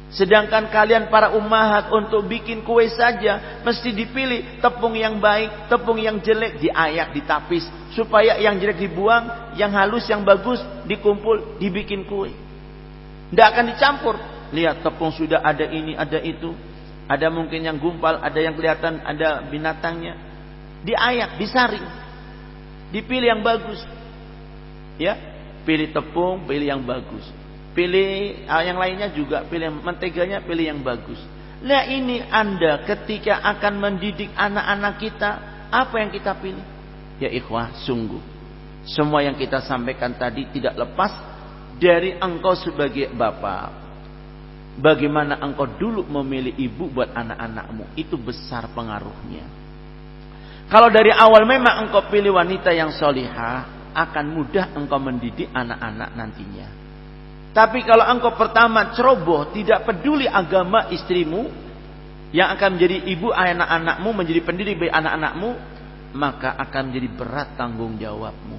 Sedangkan kalian para ummahat untuk bikin kue saja mesti dipilih tepung yang baik, tepung yang jelek diayak, ditapis, supaya yang jelek dibuang, yang halus, yang bagus dikumpul, dibikin kue. Tidak akan dicampur. Lihat, tepung sudah ada ini, ada itu, ada mungkin yang gumpal, ada yang kelihatan ada binatangnya, diayak, disaring. Dipilih yang bagus, ya, pilih tepung, pilih yang bagus, pilih yang lainnya juga, pilih menteganya, pilih yang bagus. Nah, ini Anda ketika akan mendidik anak-anak kita, apa yang kita pilih? Ya ikhwah, sungguh semua yang kita sampaikan tadi tidak lepas dari engkau sebagai bapak. Bagaimana engkau dulu memilih ibu buat anak-anakmu, itu besar pengaruhnya. Kalau dari awal memang engkau pilih wanita yang solihah, akan mudah engkau mendidik anak-anak nantinya. Tapi kalau engkau pertama ceroboh, tidak peduli agama istrimu, yang akan menjadi ibu anak-anakmu, menjadi pendidik bagi anak-anakmu, maka akan menjadi berat tanggung jawabmu.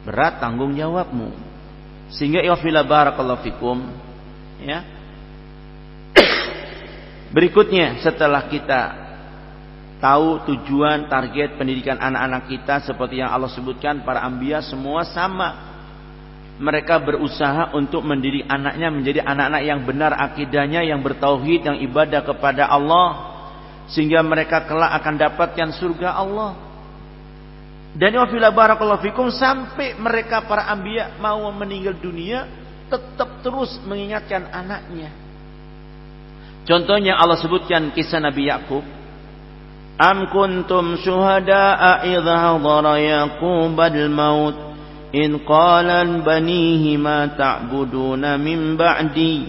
Berat tanggung jawabmu. Sehingga iwafila barakallahu fikum, ya. Berikutnya, setelah kita tahu tujuan target pendidikan anak-anak kita, seperti yang Allah sebutkan, para anbiya semua sama. Mereka berusaha untuk mendidik anaknya menjadi anak-anak yang benar akidahnya, yang bertauhid, yang ibadah kepada Allah, sehingga mereka kelak akan dapatkan surga Allah. Dan wafila barakallahu fikum, sampai mereka para anbiya mau meninggal dunia, tetap terus mengingatkan anaknya. Contohnya Allah sebutkan kisah Nabi Yakub. Am kuntum syuhada'a idza hadara Yaqub al-maut in qala banihi ma ta'buduna min ba'di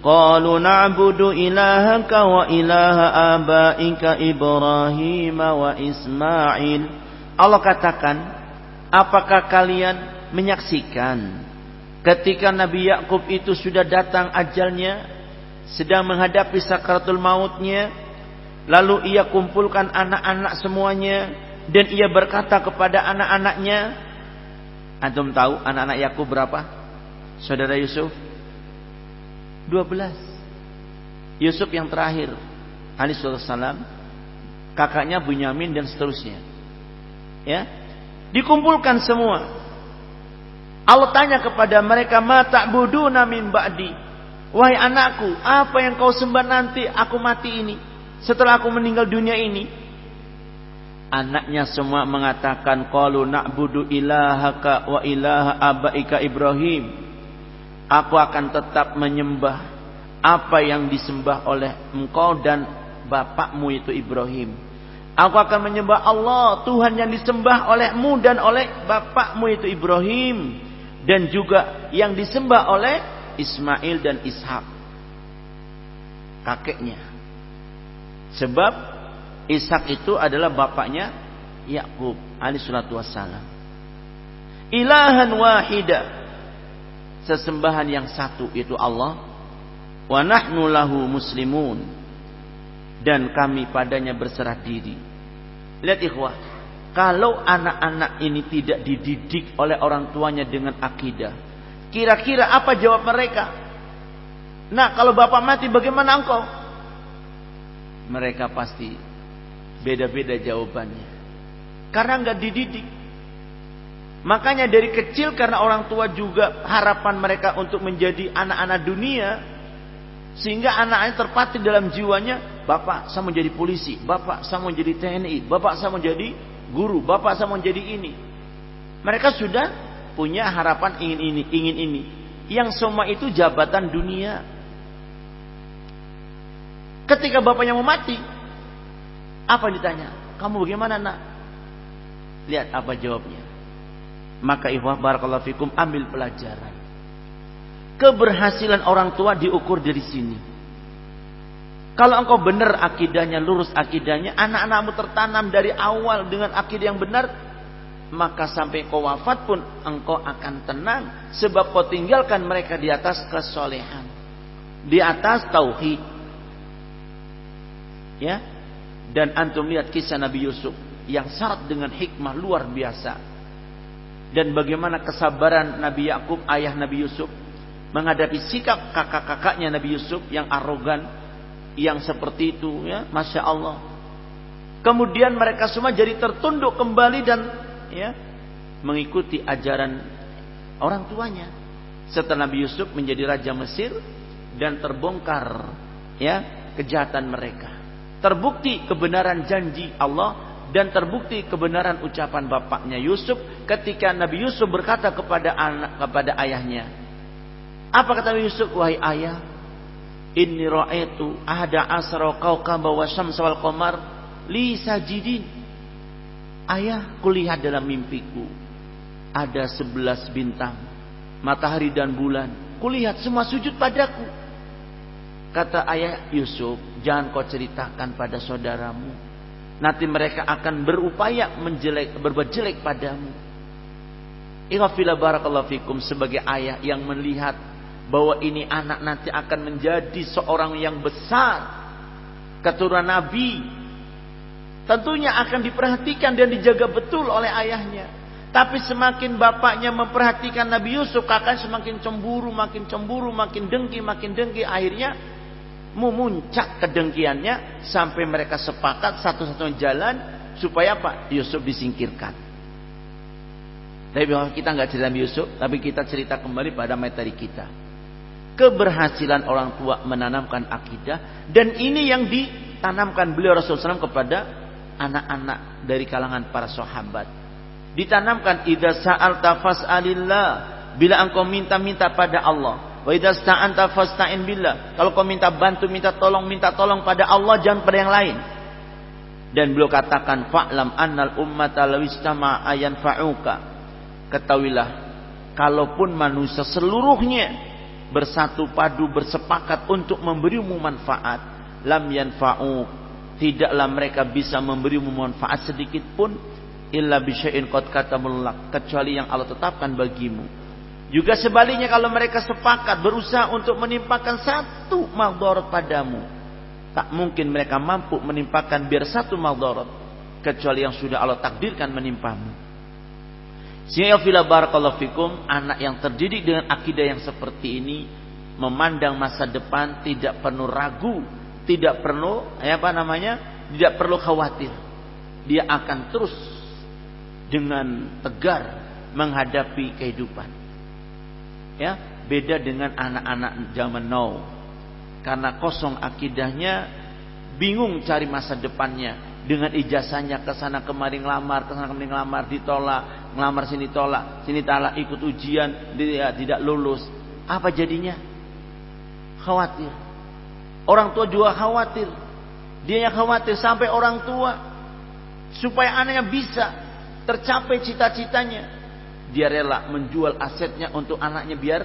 qalu na'budu ilahaka wa ilaha abaika Ibrahim wa Ismail. Allah katakan, apakah kalian menyaksikan ketika Nabi Yakub itu sudah datang ajalnya, sedang menghadapi sakaratul mautnya, lalu ia kumpulkan anak-anak semuanya, dan ia berkata kepada anak-anaknya, antum tahu anak-anak Yakub berapa? Saudara Yusuf 12. Yusuf yang terakhir alaihissalam, kakaknya Bunyamin dan seterusnya. Ya, dikumpulkan semua. Allah tanya kepada mereka, ma ta'buduna min ba'di, wahai anakku, apa yang kau sembah nanti aku mati ini, setelah aku meninggal dunia ini? Anaknya semua mengatakan, qalu na'budu ilahaka wa ilaha abaika Ibrahim. Aku akan tetap menyembah apa yang disembah oleh engkau dan bapakmu itu Ibrahim. Aku akan menyembah Allah, Tuhan yang disembah olehmu dan oleh bapakmu itu Ibrahim, dan juga yang disembah oleh Ismail dan Ishak, kakeknya. Sebab Ishak itu adalah bapaknya Yakub alaihissalatu wassalam. Ilahan wahida, sesembahan yang satu itu Allah. Wa nahnu lahu muslimun, dan kami padanya berserah diri. Lihat ikhwah, kalau anak-anak ini tidak dididik oleh orang tuanya dengan akidah, kira-kira apa jawab mereka? Nah, kalau bapak mati bagaimana engkau? Mereka pasti beda-beda jawabannya, karena enggak dididik. Makanya dari kecil karena orang tua juga harapan mereka untuk menjadi anak-anak dunia, sehingga anak-anaknya terpatri dalam jiwanya, bapak saya mau jadi polisi, bapak saya mau jadi TNI, bapak saya mau jadi guru, bapak saya mau jadi ini. Mereka sudah punya harapan ingin ini. Yang semua itu jabatan dunia. Ketika bapaknya mau mati, apa ditanya? Kamu bagaimana nak? Lihat apa jawabnya. Maka ikhwah barakallahu fikum, ambil pelajaran. Keberhasilan orang tua diukur dari sini. Kalau engkau benar akidahnya, lurus akidahnya, anak-anakmu tertanam dari awal dengan akidah yang benar, maka sampai kau wafat pun engkau akan tenang, sebab kau tinggalkan mereka di atas kesolehan, di atas tauhid. Ya. Dan antum lihat kisah Nabi Yusuf yang syarat dengan hikmah luar biasa. Dan bagaimana kesabaran Nabi Yakub, ayah Nabi Yusuf, menghadapi sikap kakak-kakaknya Nabi Yusuf yang arogan, yang seperti itu, ya, masya Allah. Kemudian mereka semua jadi tertunduk kembali dan ya mengikuti ajaran orang tuanya. Setelah Nabi Yusuf menjadi raja Mesir dan terbongkar ya kejahatan mereka, terbukti kebenaran janji Allah. Dan terbukti kebenaran ucapan bapaknya Yusuf ketika Nabi Yusuf berkata kepada ayahnya. Apa kata Nabi Yusuf? Wahai ayah, inni ra'aitu ahada asra kawkaba wa syamsa wal qamar li sajidin. Ayah, kulihat dalam mimpiku ada 11 bintang, matahari dan bulan. Kulihat semua sujud padaku. Kata ayah Yusuf, jangan kau ceritakan pada saudaramu. Nanti mereka akan berupaya berbuat jelek padamu. Ikhwafillah barakallahu fikum, sebagai ayah yang melihat bahwa ini anak nanti akan menjadi seorang yang besar, keturunan Nabi, tentunya akan diperhatikan dan dijaga betul oleh ayahnya. Tapi semakin bapaknya memperhatikan Nabi Yusuf, kakaknya semakin cemburu, makin dengki, akhirnya memuncak kedengkiannya sampai mereka sepakat satu-satunya jalan supaya apa? Yusuf disingkirkan. Tapi kita nggak cerita Yusuf, tapi kita cerita kembali pada materi kita. Keberhasilan orang tua menanamkan akidah, dan ini yang ditanamkan beliau Rasulullah SAW kepada anak-anak dari kalangan para sahabat. Ditanamkan idza sa'alta fas'alillah, bila engkau minta pada Allah. Wa idza sta'anta fasta'in billah. Kalau kau minta bantu, minta tolong pada Allah, jangan pada yang lain. Dan beliau katakan fa'lam annal ummata law istama'a yanfa'uka. Ketahuilah, kalaupun manusia seluruhnya bersatu padu bersepakat untuk memberimu manfaat, lam yanfa'uk, tidaklah mereka bisa memberimu manfaat sedikit pun illa bi syai'in qad katabullah, kecuali yang Allah tetapkan bagimu. Juga sebaliknya, kalau mereka sepakat berusaha untuk menimpakan satu madarat padamu, tak mungkin mereka mampu menimpakan biar satu madarat kecuali yang sudah Allah takdirkan menimpamu. Sehingga fila barakallahu fikum, anak yang terdidik dengan akidah yang seperti ini memandang masa depan tidak perlu ragu, tidak perlu tidak perlu khawatir. Dia akan terus dengan tegar menghadapi kehidupan. Ya, beda dengan anak-anak zaman now. Karena kosong akidahnya, bingung cari masa depannya. Dengan ijazahnya kesana kemari ngelamar, ditolak, ngelamar sini tolak, sini talak, ikut ujian, tidak lulus. Apa jadinya? Khawatir. Orang tua juga khawatir. Dia yang khawatir sampai orang tua supaya anaknya bisa tercapai cita-citanya. Dia rela menjual asetnya untuk anaknya biar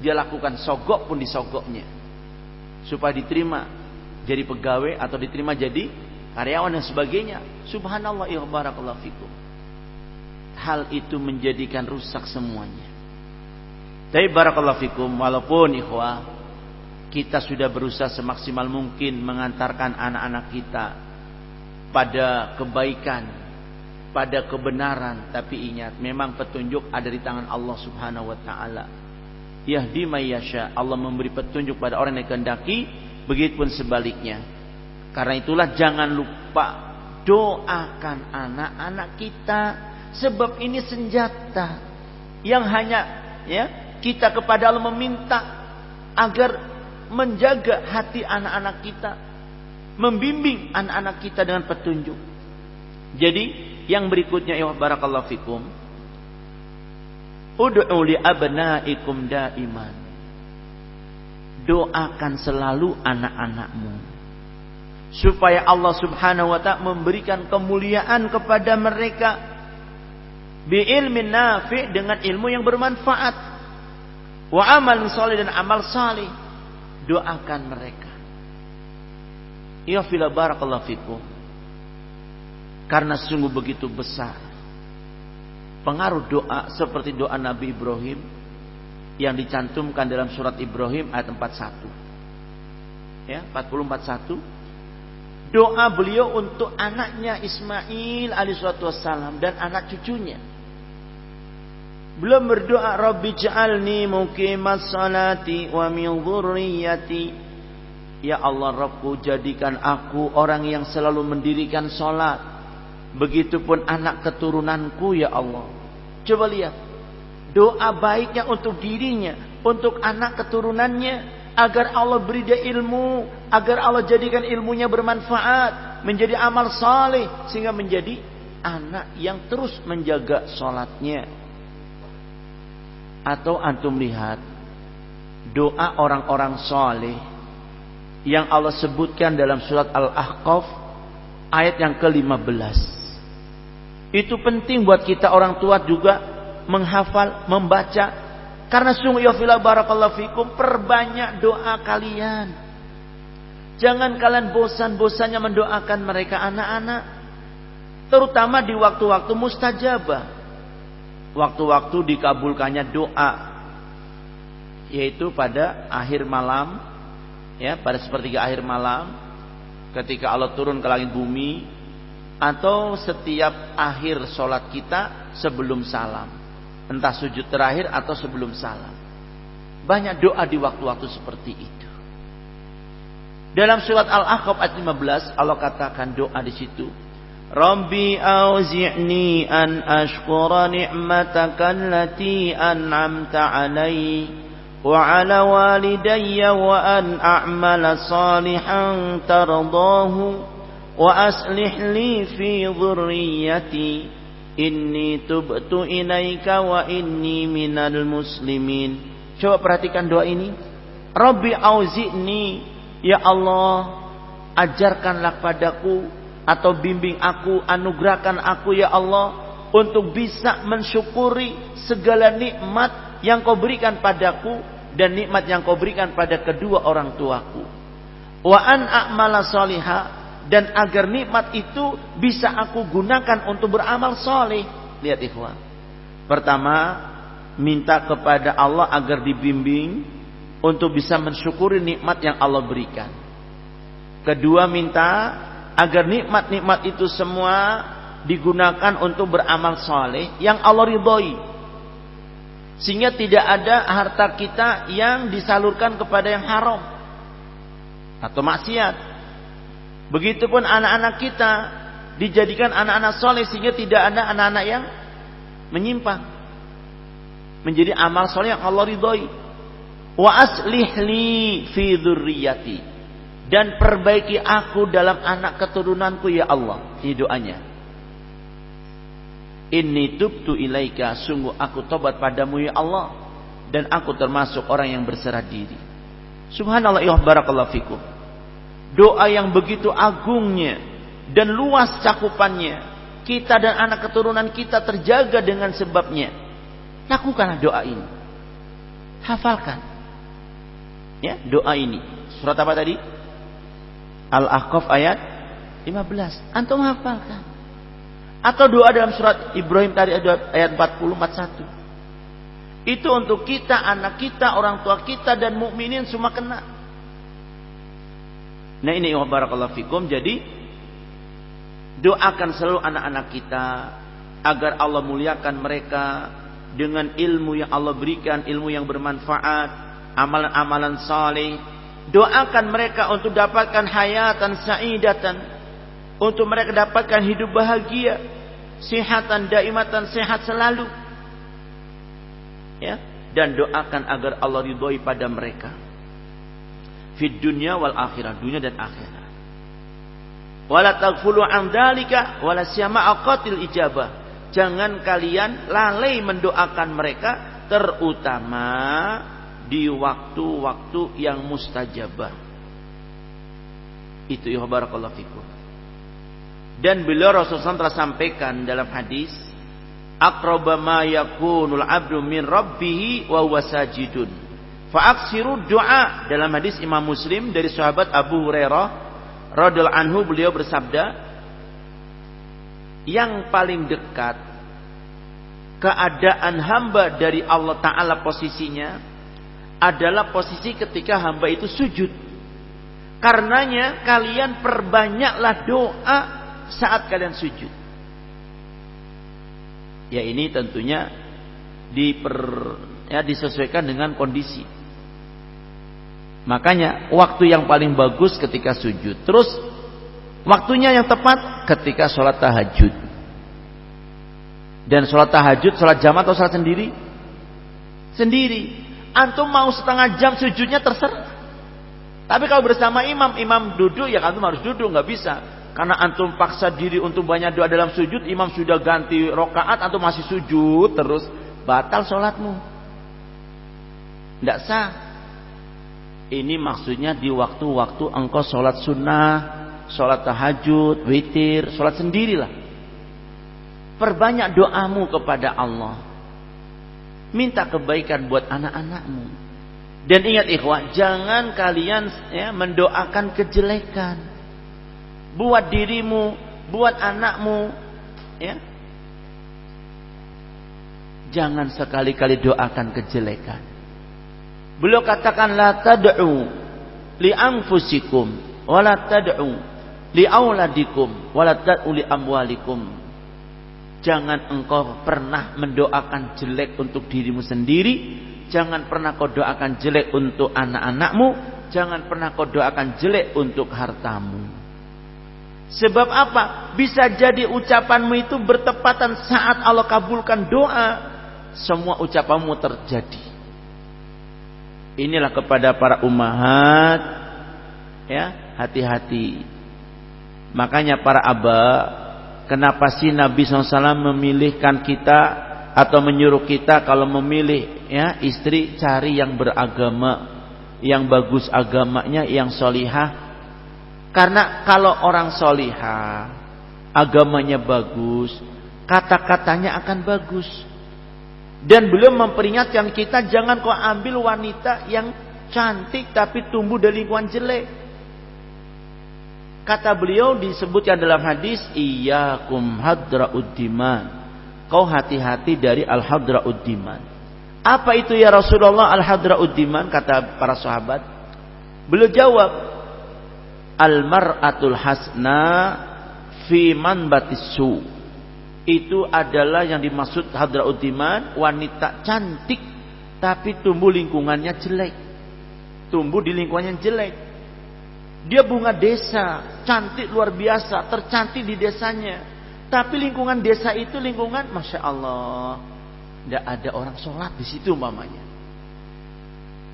dia lakukan sogok pun disogoknya, supaya diterima jadi pegawai atau diterima jadi karyawan dan sebagainya. Subhanallah, ya barakallahu fikum. Hal itu menjadikan rusak semuanya. Tapi barakallahu fikum, walaupun ikhwah kita sudah berusaha semaksimal mungkin mengantarkan anak-anak kita pada kebaikan, pada kebenaran, tapi ingat, memang petunjuk ada di tangan Allah Subhanahu wa taala. Yahdi may yasha, Allah memberi petunjuk pada orang yang kehendaki, begitupun sebaliknya. Karena itulah jangan lupa doakan anak-anak kita Sebab ini senjata yang hanya kita kepada Allah meminta agar menjaga hati anak-anak kita, membimbing anak-anak kita dengan petunjuk. Jadi yang berikutnya ya barakallahu fikum, ud'u li abnaikum daiman. Doakan selalu anak-anakmu supaya Allah Subhanahu wa ta'ala memberikan kemuliaan kepada mereka bi ilmin nafi', dengan ilmu yang bermanfaat, wa amal salih, dan amal salih. Doakan mereka. Ya fila barakallahu fikum. Karena sungguh begitu besar pengaruh doa seperti doa Nabi Ibrahim yang dicantumkan dalam surat Ibrahim ayat 41. 40-41. Doa beliau untuk anaknya Ismail alaihissalatu wassalam dan anak cucunya. Beliau berdoa, Rabbi ja'alni muqimas salati wa min dzurriyyati. Ya Allah Rabbku, jadikan aku orang yang selalu mendirikan salat. Begitupun anak keturunanku ya Allah. Coba lihat. Doa baiknya untuk dirinya, untuk anak keturunannya, agar Allah beri dia ilmu, agar Allah jadikan ilmunya bermanfaat, menjadi amal saleh, sehingga menjadi anak yang terus menjaga salatnya. Atau antum lihat doa orang-orang saleh yang Allah sebutkan dalam surat Al-Ahqaf ayat yang ke-15. Itu penting buat kita orang tua juga menghafal, membaca, karena sungguh ya fillah barakallahu fikum, perbanyak doa kalian. Jangan kalian bosan-bosannya mendoakan mereka anak-anak, terutama di waktu-waktu mustajabah, waktu-waktu dikabulkannya doa, yaitu pada akhir malam, pada sepertiga akhir malam, ketika Allah turun ke langit bumi, atau setiap akhir sholat kita sebelum salam. Entah sujud terakhir atau sebelum salam. Banyak doa di waktu-waktu seperti itu. Dalam surat Al-Ahqaf ayat 15 Allah katakan doa di situ. Rabbi auzi'ni an ashkura ni'mataka allati an'amta 'alai wa 'ala walidayya wa an a'mala salihan tardahu wa aslih li fi dhurriyyati inni tubtu ilaika wa inni minal muslimin. Coba perhatikan doa ini. Rabbi auzi'ni, ya Allah, ajarkanlah padaku atau bimbing aku, anugerahkan aku ya Allah untuk bisa mensyukuri segala nikmat yang kau berikan padaku dan nikmat yang kau berikan pada kedua orang tuaku. Wa an a'mala salihah, dan agar nikmat itu bisa aku gunakan untuk beramal soleh. Lihat ikhwan. Pertama, minta kepada Allah agar dibimbing untuk bisa mensyukuri nikmat yang Allah berikan. Kedua, minta agar nikmat-nikmat itu semua digunakan untuk beramal soleh yang Allah ridhoi. Sehingga tidak ada harta kita yang disalurkan kepada yang haram atau maksiat. Begitupun anak-anak kita dijadikan anak-anak soleh, sehingga tidak ada anak-anak yang menyimpang. Menjadi amal soleh yang Allah ridhoi. Wa aslih li fi dzurriyyati, dan perbaiki aku dalam anak keturunanku ya Allah. Ini doanya. Inni tubtu ilaika, sungguh aku tobat padamu ya Allah, dan aku termasuk orang yang berserah diri. Subhanallah ya barakallahu fikum. Doa yang begitu agungnya dan luas cakupannya, kita dan anak keturunan kita terjaga dengan sebabnya. Lakukanlah doa ini. Hafalkan. Doa ini. Surat apa tadi? Al-Ahqaf ayat 15. Antum hafalkan. Atau doa dalam surat Ibrahim tadi ayat 40-41. Itu untuk kita, anak kita, orang tua kita, dan mukminin semua kena. Nah ini barakallahu fikum. Jadi doakan selalu anak-anak kita agar Allah muliakan mereka dengan ilmu yang Allah berikan, ilmu yang bermanfaat, amalan-amalan saleh. Doakan mereka untuk dapatkan hayatan sa'idatan, untuk mereka dapatkan hidup bahagia, sihatan daimatan, sehat selalu. Ya, dan doakan agar Allah ridhoi pada mereka. Fid dunya wal akhirah, dunia dan akhirat. Wala taghfulu an dzalika wala siyama aqatil ijabah. Jangan kalian lalai mendoakan mereka, terutama di waktu-waktu yang mustajabah. Itu ya barakallahu fikum. Dan beliau Rasulullah telah sampaikan dalam hadis, aqraba ma yakunul abdu min rabbih wa huwa sajidun fa aksiru du'a. Dalam hadis Imam Muslim dari sahabat Abu Hurairah radhiyallahu anhu, beliau bersabda, yang paling dekat keadaan hamba dari Allah Ta'ala posisinya adalah posisi ketika hamba itu sujud. Karenanya kalian perbanyaklah doa saat kalian sujud. Ya, ini tentunya disesuaikan dengan kondisi. Makanya waktu yang paling bagus ketika sujud. Terus waktunya yang tepat ketika sholat tahajud. Dan sholat tahajud, sholat jamaah atau sholat sendiri? Sendiri. Antum mau setengah jam sujudnya terserah. Tapi kalau bersama imam duduk, ya antum harus duduk, nggak bisa. Karena antum paksa diri untuk banyak doa dalam sujud, imam sudah ganti rokaat, antum masih sujud terus, batal sholatmu, nggak sah. Ini maksudnya di waktu-waktu engkau sholat sunnah, sholat tahajud, witir, sholat sendirilah. Perbanyak doamu kepada Allah, minta kebaikan buat anak-anakmu. Dan ingat ikhwah, jangan kalian mendoakan kejelekan buat dirimu, buat anakmu, ya. Jangan sekali-kali doakan kejelekan. Beliau katakan, la tad'u li anfusikum wa la tad'u li auladikum wa la tad'u li amwalikum. Jangan engkau pernah mendoakan jelek untuk dirimu sendiri. Jangan pernah kau doakan jelek untuk anak-anakmu. Jangan pernah kau doakan jelek untuk hartamu. Sebab apa? Bisa jadi ucapanmu itu bertepatan saat Allah kabulkan doa. Semua ucapanmu terjadi. Inilah kepada para ummahat, ya, hati-hati. Makanya para aba, kenapa sih Nabi SAW memilihkan kita atau menyuruh kita kalau memilih, ya, istri, cari yang beragama, yang bagus agamanya, yang solihah. Karena kalau orang solihah, agamanya bagus, kata-katanya akan bagus. Dan beliau memperingatkan kita, jangan kau ambil wanita yang cantik tapi tumbuh dari lingkungan jelek. Kata beliau disebutkan dalam hadis, iyyakum hadra'ud-diman. Kau hati-hati dari al-hadra'ud-diman. Apa itu ya Rasulullah al-hadra'ud-diman? Kata para sahabat. Beliau jawab, al-mar'atul hasna fi manbatis su. Itu adalah yang dimaksud hadra'ud-diman, wanita cantik tapi tumbuh lingkungannya jelek. Tumbuh di lingkungan yang jelek. Dia bunga desa, cantik luar biasa, tercantik di desanya. Tapi lingkungan desa itu lingkungan, masya Allah, tidak ada orang sholat di situ umpamanya.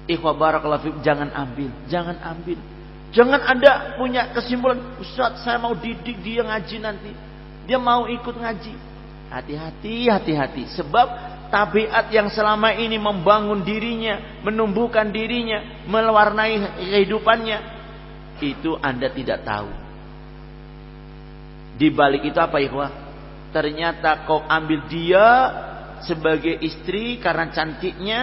Ikhwah barakallahu fikum, jangan ambil. Jangan Anda punya kesimpulan, Ustaz saya mau didik dia ngaji nanti, dia mau ikut ngaji. Hati-hati. Sebab tabiat yang selama ini membangun dirinya, menumbuhkan dirinya, mewarnai kehidupannya, itu Anda tidak tahu. Di balik itu apa ikhwah? Ternyata kau ambil dia sebagai istri karena cantiknya,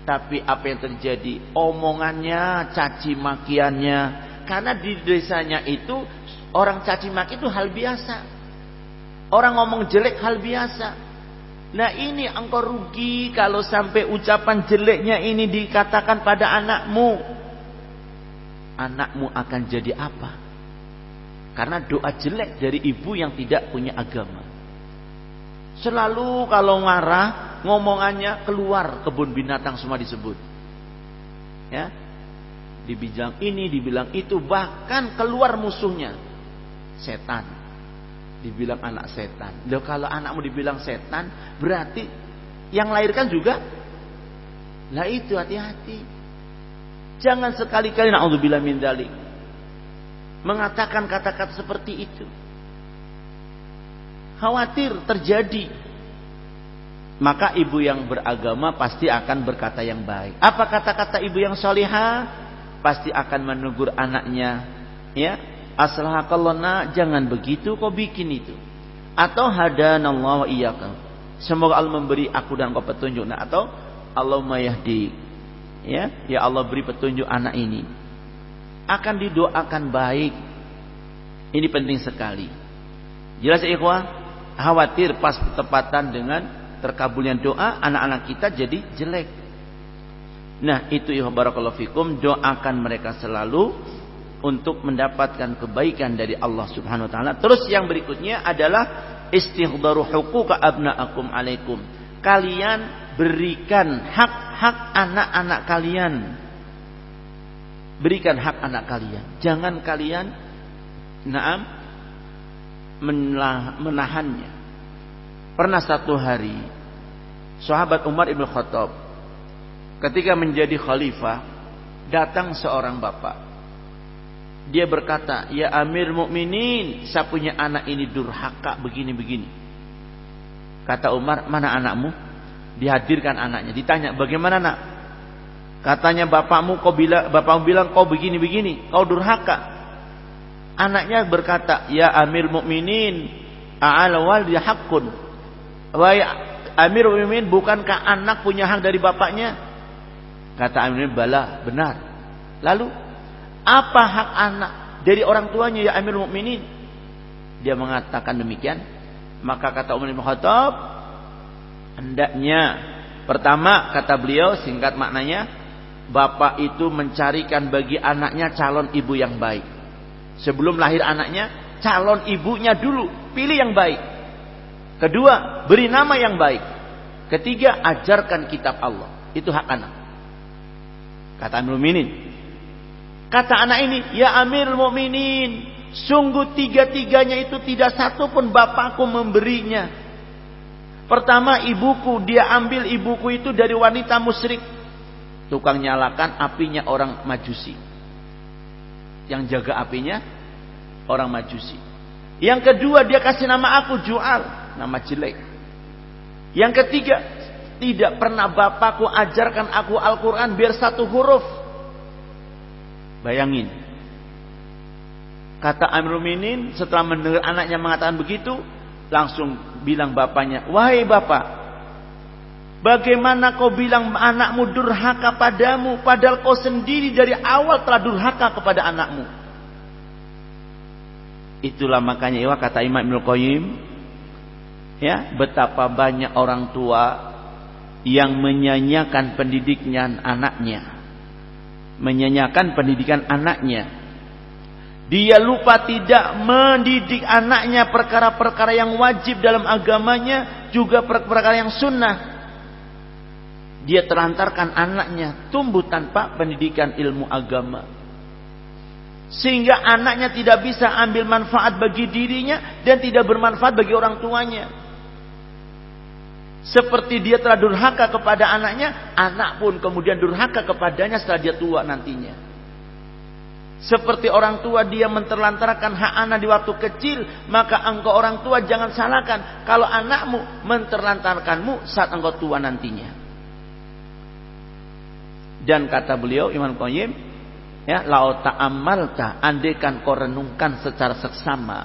tapi apa yang terjadi? Omongannya, caci makiannya. Karena di desanya itu orang caci maki itu hal biasa. Orang ngomong jelek hal biasa. Nah ini engkau rugi kalau sampai ucapan jeleknya ini dikatakan pada anakmu. Anakmu akan jadi apa? Karena doa jelek dari ibu yang tidak punya agama. Selalu kalau marah, ngomongannya keluar kebun binatang semua disebut. Ya. Dibilang ini, dibilang itu, bahkan keluar musuhnya, setan. Dibilang anak setan. Loh, kalau anakmu dibilang setan, berarti yang melahirkan juga. Lah itu hati-hati. Jangan sekali-kali naudzubillah min dzalik mengatakan kata-kata seperti itu. Khawatir terjadi. Maka ibu yang beragama pasti akan berkata yang baik. Apa kata-kata ibu yang salihah? Pasti akan menegur anaknya, ya, aslahakallah nak, jangan begitu, kau bikin itu. Atau hadanallahu wa iyyaka, semoga Allah memberi aku dan kau petunjuk. Nah, atau Allahumma yahdi, ya Allah beri petunjuk anak ini. Akan didoakan baik. Ini penting sekali. Jelas ya ikhwah? Khawatir pas bertepatan dengan terkabulnya doa, anak-anak kita jadi jelek. Nah, itu ya barakallahu fikum, doakan mereka selalu untuk mendapatkan kebaikan dari Allah Subhanahu wa taala. Terus yang berikutnya adalah istihdaru huquqa abnaakum alaikum. Kalian berikan hak-hak anak-anak kalian. Berikan hak anak kalian. Jangan kalian menahannya. Pernah satu hari sahabat Umar ibn Khattab ketika menjadi khalifah, datang seorang bapak. Dia berkata, "Ya Amir Mukminin, saya punya anak ini durhaka begini-begini." Kata Umar, "Mana anakmu?" Dihadirkan anaknya, ditanya, "Bagaimana nak?" Katanya, bapakmu bilang kau begini-begini, kau durhaka." Anaknya berkata, "Ya Amir Mukminin, a'al waldi haqqun." Wahai Amir Mukminin, bukankah anak punya hak dari bapaknya? Kata Amir Mukminin, "Bala, benar." Lalu, apa hak anak dari orang tuanya ya Amir Mukminin? Dia mengatakan demikian. Maka kata Umar bin Khattab, hendaknya pertama, kata beliau, singkat maknanya, bapak itu mencarikan bagi anaknya calon ibu yang baik. Sebelum lahir anaknya, calon ibunya dulu, pilih yang baik. Kedua, beri nama yang baik. Ketiga, ajarkan kitab Allah. Itu hak anak. Kata Amirul Mukminin. Kata anak ini, "Ya Amirul Mukminin, sungguh tiga-tiganya itu tidak satu pun bapakku memberinya. Pertama, ibuku, dia ambil ibuku itu dari wanita musyrik. Tukang nyalakan apinya orang Majusi. Yang jaga apinya orang Majusi. Yang kedua, dia kasih nama aku Ju'al, nama jelek. Yang ketiga, tidak pernah bapakku ajarkan aku Al-Quran biar satu huruf." Bayangin. Kata Amirul Mukminin setelah mendengar anaknya mengatakan begitu, langsung bilang bapaknya, "Wahai bapak, bagaimana kau bilang anakmu durhaka padamu, padahal kau sendiri dari awal telah durhaka kepada anakmu?" Itulah makanya kata Imam Ibnu Qayyim, ya, betapa banyak orang tua yang menyanyiakan pendidikan anaknya. Menyanyiakan pendidikan anaknya. Dia lupa tidak mendidik anaknya perkara-perkara yang wajib dalam agamanya, juga perkara yang sunnah. Dia telantarkan anaknya tumbuh tanpa pendidikan ilmu agama. Sehingga anaknya tidak bisa ambil manfaat bagi dirinya dan tidak bermanfaat bagi orang tuanya. Seperti dia telah durhaka kepada anaknya, anak pun kemudian durhaka kepadanya setelah dia tua nantinya. Seperti orang tua dia menterlantarkan hak anak di waktu kecil, maka engkau orang tua jangan salahkan kalau anakmu menterlantarkanmu saat engkau tua nantinya. Dan kata beliau Imam Qayyim, ya, "Lau ta'ammalta, andaikan kau renungkan secara seksama,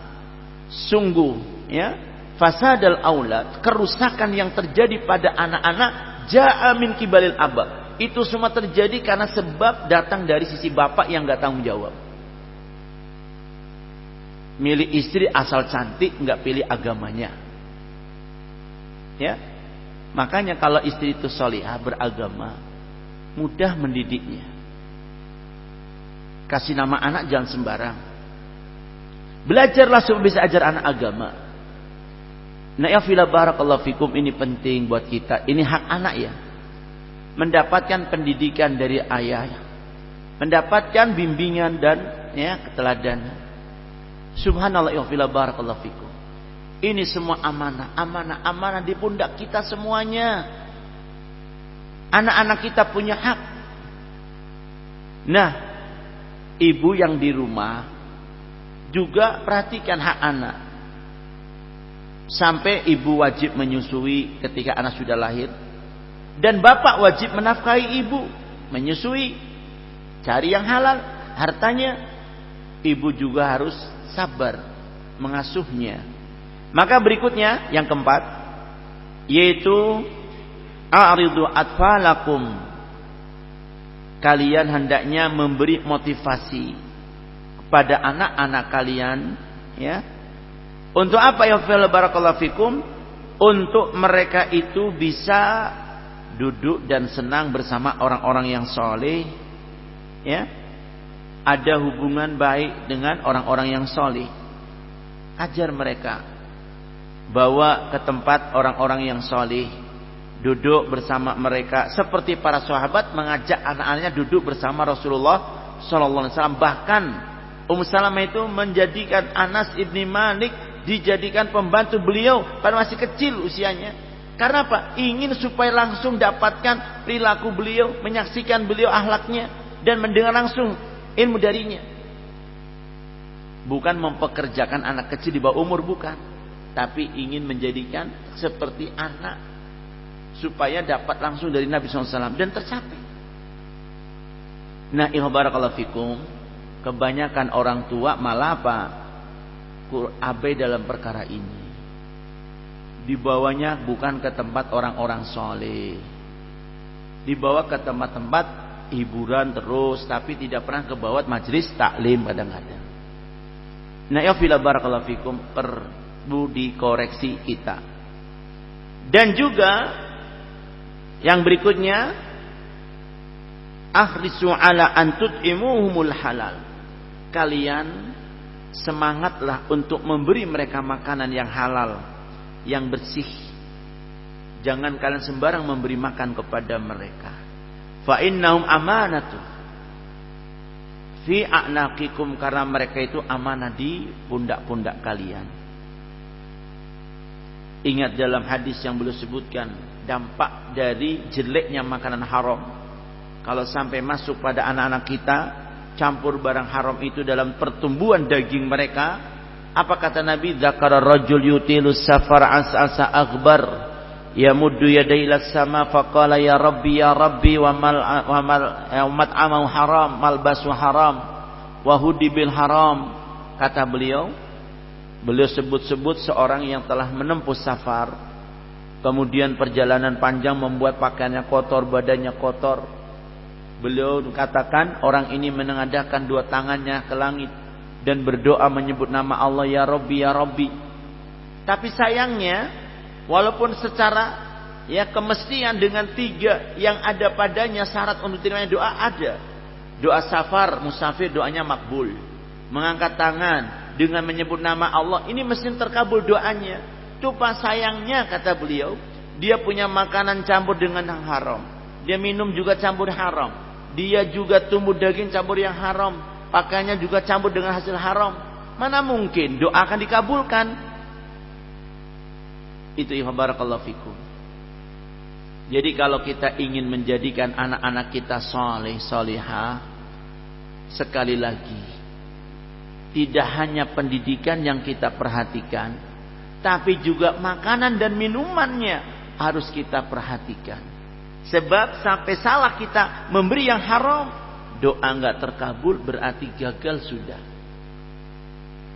sungguh, ya, fasadal aulad, kerusakan yang terjadi pada anak-anak, ja'a min kibalil aba." Itu semua terjadi karena sebab datang dari sisi bapak yang gak tanggung jawab. Milih istri asal cantik, gak pilih agamanya. Ya, makanya kalau istri itu salihah, beragama, mudah mendidiknya. Kasih nama anak jangan sembarang. Belajarlah supaya bisa ajar anak agama. Nah, ya fila barakallahu fikum, ini penting buat kita. Ini hak anak ya. Mendapatkan pendidikan dari ayah, mendapatkan bimbingan dan, ya, keteladanan. Subhanallah, ya fila barakallahu fikum. Ini semua amanah, amanah di pundak kita semuanya. Anak-anak kita punya hak. Nah, ibu yang di rumah juga perhatikan hak anak. Sampai ibu wajib menyusui ketika anak sudah lahir, dan bapak wajib menafkahi ibu, menyusui, cari yang halal hartanya. Ibu juga harus sabar mengasuhnya. Maka berikutnya yang keempat, yaitu a'ridu atfalakum. Kalian hendaknya memberi motivasi kepada anak-anak kalian, ya. Untuk apa ya fil barakallahu fikum? Untuk mereka itu bisa duduk dan senang bersama orang-orang yang soleh, ya. Ada hubungan baik dengan orang-orang yang soleh. Ajar mereka, bawa ke tempat orang-orang yang soleh, duduk bersama mereka, seperti para sahabat mengajak anak-anaknya duduk bersama Rasulullah Sallallahu Alaihi Wasallam. Bahkan Ummu Salamah itu menjadikan Anas ibni Malik dijadikan pembantu beliau pada masih kecil usianya. Karena apa? Ingin supaya langsung dapatkan perilaku beliau, menyaksikan beliau akhlaknya, dan mendengar langsung ilmu darinya. Bukan mempekerjakan anak kecil di bawah umur, bukan, tapi ingin menjadikan seperti anak supaya dapat langsung dari Nabi SAW dan tercapai. Nah, barakallahu fikum, kebanyakan orang tua malah apa? Abai dalam perkara ini. Dibawanya bukan ke tempat orang-orang soleh, dibawa ke tempat-tempat hiburan terus, tapi tidak pernah kebawa majelis taklim kadang-kadang. Nah, ya fila barakallahu fikum, perlu dikoreksi kita. Dan juga yang berikutnya, akhrisu ala antut imuhumul halal. Kalian semangatlah untuk memberi mereka makanan yang halal, yang bersih. Jangan kalian sembarang memberi makan kepada mereka. Fa innahum amanatu fi a'naqikum, karena mereka itu amanah di pundak-pundak kalian. Ingat dalam hadis yang beliau sebutkan, dampak dari jeleknya makanan haram, kalau sampai masuk pada anak-anak kita, campur barang haram itu dalam pertumbuhan daging mereka. Apa kata Nabi? Dzakara rajul yutilu safar as'asa aghbar yamuddu yadayhi ila sama faqala ya rabbi wa mat'amahu haram malbasu haram wa hudi bil haram. Kata beliau sebut-sebut seorang yang telah menempuh safar, kemudian perjalanan panjang membuat pakaiannya kotor, badannya kotor. Beliau katakan orang ini menengadahkan dua tangannya ke langit dan berdoa menyebut nama Allah, ya Rabbi ya Rabbi. Tapi sayangnya, walaupun secara kemestian dengan tiga yang ada padanya syarat untuk terimanya doa ada. Doa safar, musafir, doanya makbul. Mengangkat tangan dengan menyebut nama Allah, ini mesti terkabul doanya. Cuma sayangnya, kata beliau, dia punya makanan campur dengan yang haram, dia minum juga campur haram, dia juga tumbuh daging campur yang haram, pakaiannya juga campur dengan hasil haram. Mana mungkin doa akan dikabulkan? Itu barakallahu fikum. Jadi kalau kita ingin menjadikan anak-anak kita soleh, solihah, sekali lagi, tidak hanya pendidikan yang kita perhatikan, tapi juga makanan dan minumannya harus kita perhatikan. Sebab sampai salah kita memberi yang haram, doa enggak terkabul, berarti gagal sudah.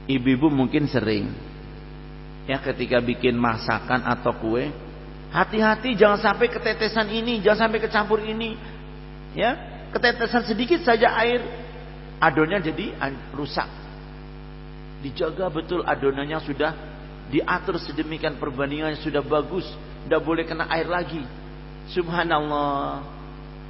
Ibu-ibu mungkin sering ketika bikin masakan atau kue, hati-hati jangan sampai ketetesan ini, jangan sampai kecampur ini. Ketetesan sedikit saja air, adonannya jadi rusak. Dijaga betul adonannya, sudah diatur sedemikian perbandingannya sudah bagus, tidak boleh kena air lagi. Subhanallah.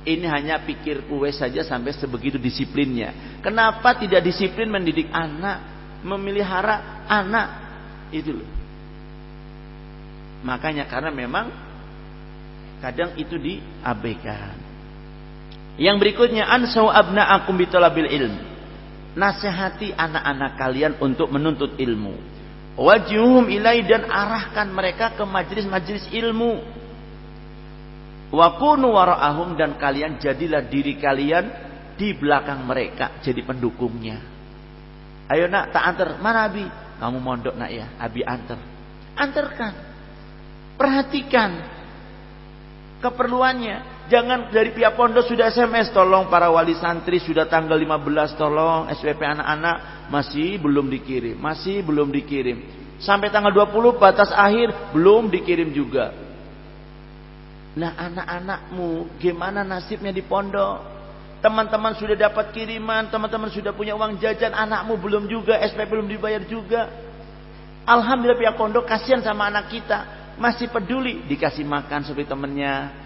Ini hanya pikir kue saja sampai sebegitu disiplinnya. Kenapa tidak disiplin mendidik anak, memelihara anak? Itu loh. Makanya karena memang kadang itu diabaikan. Yang berikutnya, ansau abna'akum bitalabil ilm. Nasihati anak-anak kalian untuk menuntut ilmu. Wajihum ilai, dan arahkan mereka ke majlis-majlis ilmu. Wa kunu wara'ahum, dan kalian jadilah diri kalian di belakang mereka, jadi pendukungnya. Ayo nak, tak antar. Mana Abi? Kamu mondok nak ya, Abi antar. Antarkan. Perhatikan keperluannya. Jangan dari pihak pondok sudah SMS, tolong para wali santri sudah tanggal 15, tolong SPP anak-anak masih belum dikirim, masih belum dikirim. Sampai tanggal 20 batas akhir belum dikirim juga. Nah, anak-anakmu gimana nasibnya di pondok? Teman-teman sudah dapat kiriman, teman-teman sudah punya uang jajan, anakmu belum juga, SPP belum dibayar juga. Alhamdulillah pihak pondok kasihan sama anak kita, masih peduli, dikasih makan seperti temannya.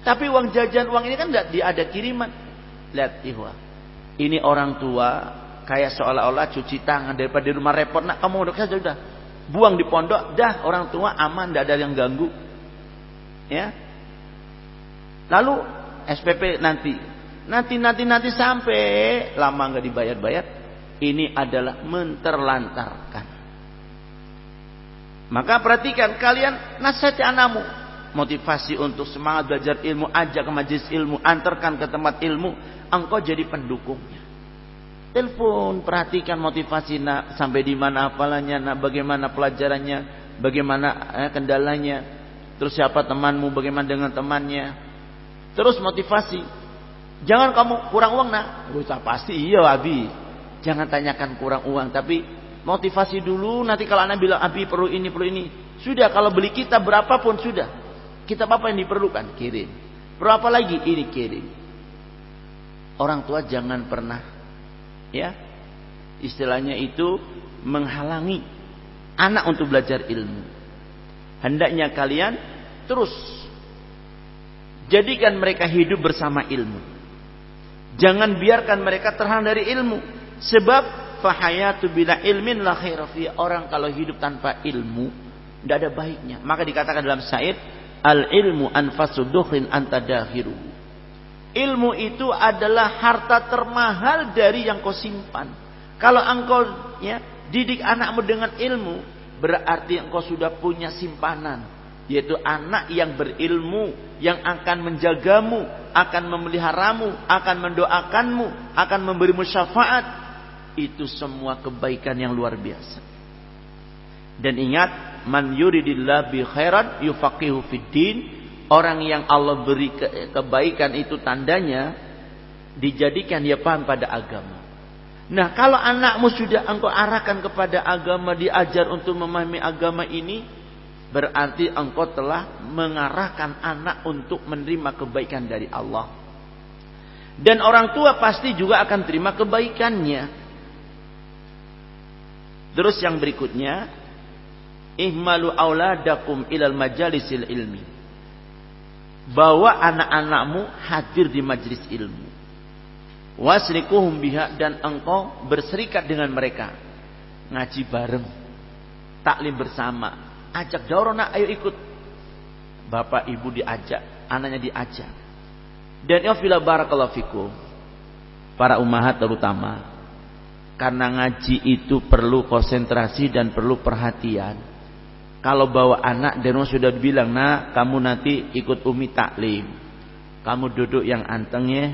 Tapi uang jajan, uang ini kan enggak ada kiriman. Lihat ihwa, ini orang tua kayak seolah-olah cuci tangan, daripada di rumah repot. Nak, kamu mondok saja udah, buang di pondok, dah orang tua aman, enggak ada yang ganggu. Ya. Lalu SPP nanti sampai lama nggak dibayar-bayar. Ini adalah menterlantarkan. Maka perhatikan kalian, nasihati anakmu, motivasi untuk semangat belajar ilmu, ajak ke majelis ilmu, antarkan ke tempat ilmu, engkau jadi pendukungnya. Telepon, perhatikan motivasi nak, sampai di mana hafalannya nak, bagaimana pelajarannya, bagaimana kendalanya. Terus siapa temanmu, bagaimana dengan temannya. Terus motivasi. Jangan kamu kurang uang nak. Usah pasti iya Abi. Jangan tanyakan kurang uang, tapi motivasi dulu. Nanti kalau anak bilang Abi perlu ini, perlu ini, sudah, kalau beli kitab berapapun sudah. Kitab apa yang diperlukan, kirim. Perlu apa lagi, ini kirim. Orang tua jangan pernah, ya, istilahnya itu menghalangi anak untuk belajar ilmu. Hendaknya kalian terus jadikan mereka hidup bersama ilmu. Jangan biarkan mereka terhalang dari ilmu. Sebab fahayatu bila ilmin la khaira fi. Orang kalau hidup tanpa ilmu tidak ada baiknya. Maka dikatakan dalam syair, al ilmu anfasu dukhrin anta dahiru. Ilmu itu adalah harta termahal dari yang kau simpan. Kalau engkau didik anakmu dengan ilmu, berarti engkau sudah punya simpanan, yaitu anak yang berilmu, yang akan menjagamu, akan memeliharamu, akan mendoakanmu, akan memberimu syafaat. Itu semua kebaikan yang luar biasa. Dan ingat, man yuridillah bi khairan yufaqihu fiddin. Orang yang Allah beri kebaikan itu tandanya dijadikan dia paham pada agama. Nah, kalau anakmu sudah engkau arahkan kepada agama, diajar untuk memahami agama ini, berarti engkau telah mengarahkan anak untuk menerima kebaikan dari Allah. Dan orang tua pasti juga akan terima kebaikannya. Terus yang berikutnya, ihmalu auladakum ilal majalisil ilmi. Bawa anak-anakmu hadir di majlis ilmu. Wasrikuhum biha, dan engkau berserikat dengan mereka, ngaji bareng, taklim bersama, ajak daurah, ayo ikut. Bapak ibu diajak, anaknya diajak. Dan ya fila barakallahu fikum, para ummahat terutama, karena ngaji itu perlu konsentrasi dan perlu perhatian. Kalau bawa anak, dan sudah bilang, nah kamu nanti ikut umi taklim, kamu duduk yang anteng ya.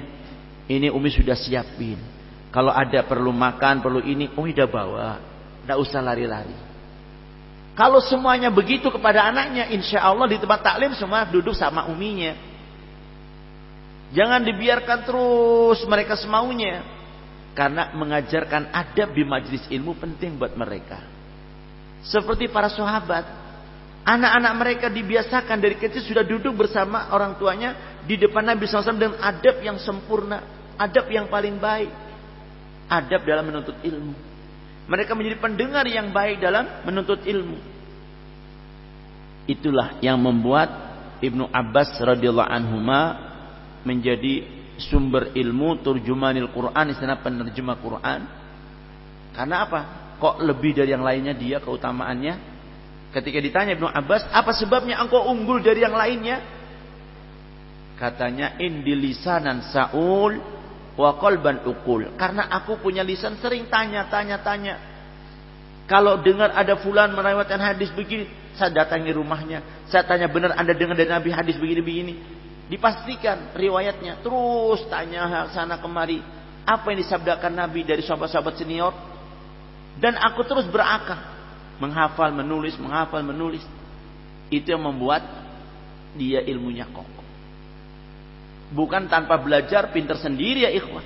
Ini umi sudah siapin. Kalau ada perlu makan, perlu ini, umi udah bawa. Tidak usah lari-lari. Kalau semuanya begitu kepada anaknya, insya Allah di tempat taklim semua duduk sama uminya. Jangan dibiarkan terus mereka semaunya. Karena mengajarkan adab di majlis ilmu penting buat mereka. Seperti para sahabat. Anak-anak mereka dibiasakan dari kecil sudah duduk bersama orang tuanya di depan Nabi SAW dengan adab yang sempurna, adab yang paling baik, adab dalam menuntut ilmu. Mereka menjadi pendengar yang baik dalam menuntut ilmu. Itulah yang membuat Ibnu Abbas radhiyallahu anhuma menjadi sumber ilmu, turjumanil Quran, istilah penerjemah Quran. Karena apa? Kok lebih dari yang lainnya dia keutamaannya? Ketika ditanya Ibnu Abbas, apa sebabnya engkau unggul dari yang lainnya? Katanya, indi lisanan sa'ul wa qalban uqul. Karena aku punya lisan sering tanya. Kalau dengar ada fulan meriwayatkan hadis begini, saya datangi rumahnya. Saya tanya, benar Anda dengar dari Nabi hadis begini-begini? Dipastikan riwayatnya. Terus tanya sana kemari, apa yang disabdakan Nabi dari sahabat-sahabat senior. Dan aku terus berakal, menghafal, menulis, menghafal, menulis. Itu yang membuat dia ilmunya kokoh. Bukan tanpa belajar pintar sendiri ya ikhwah.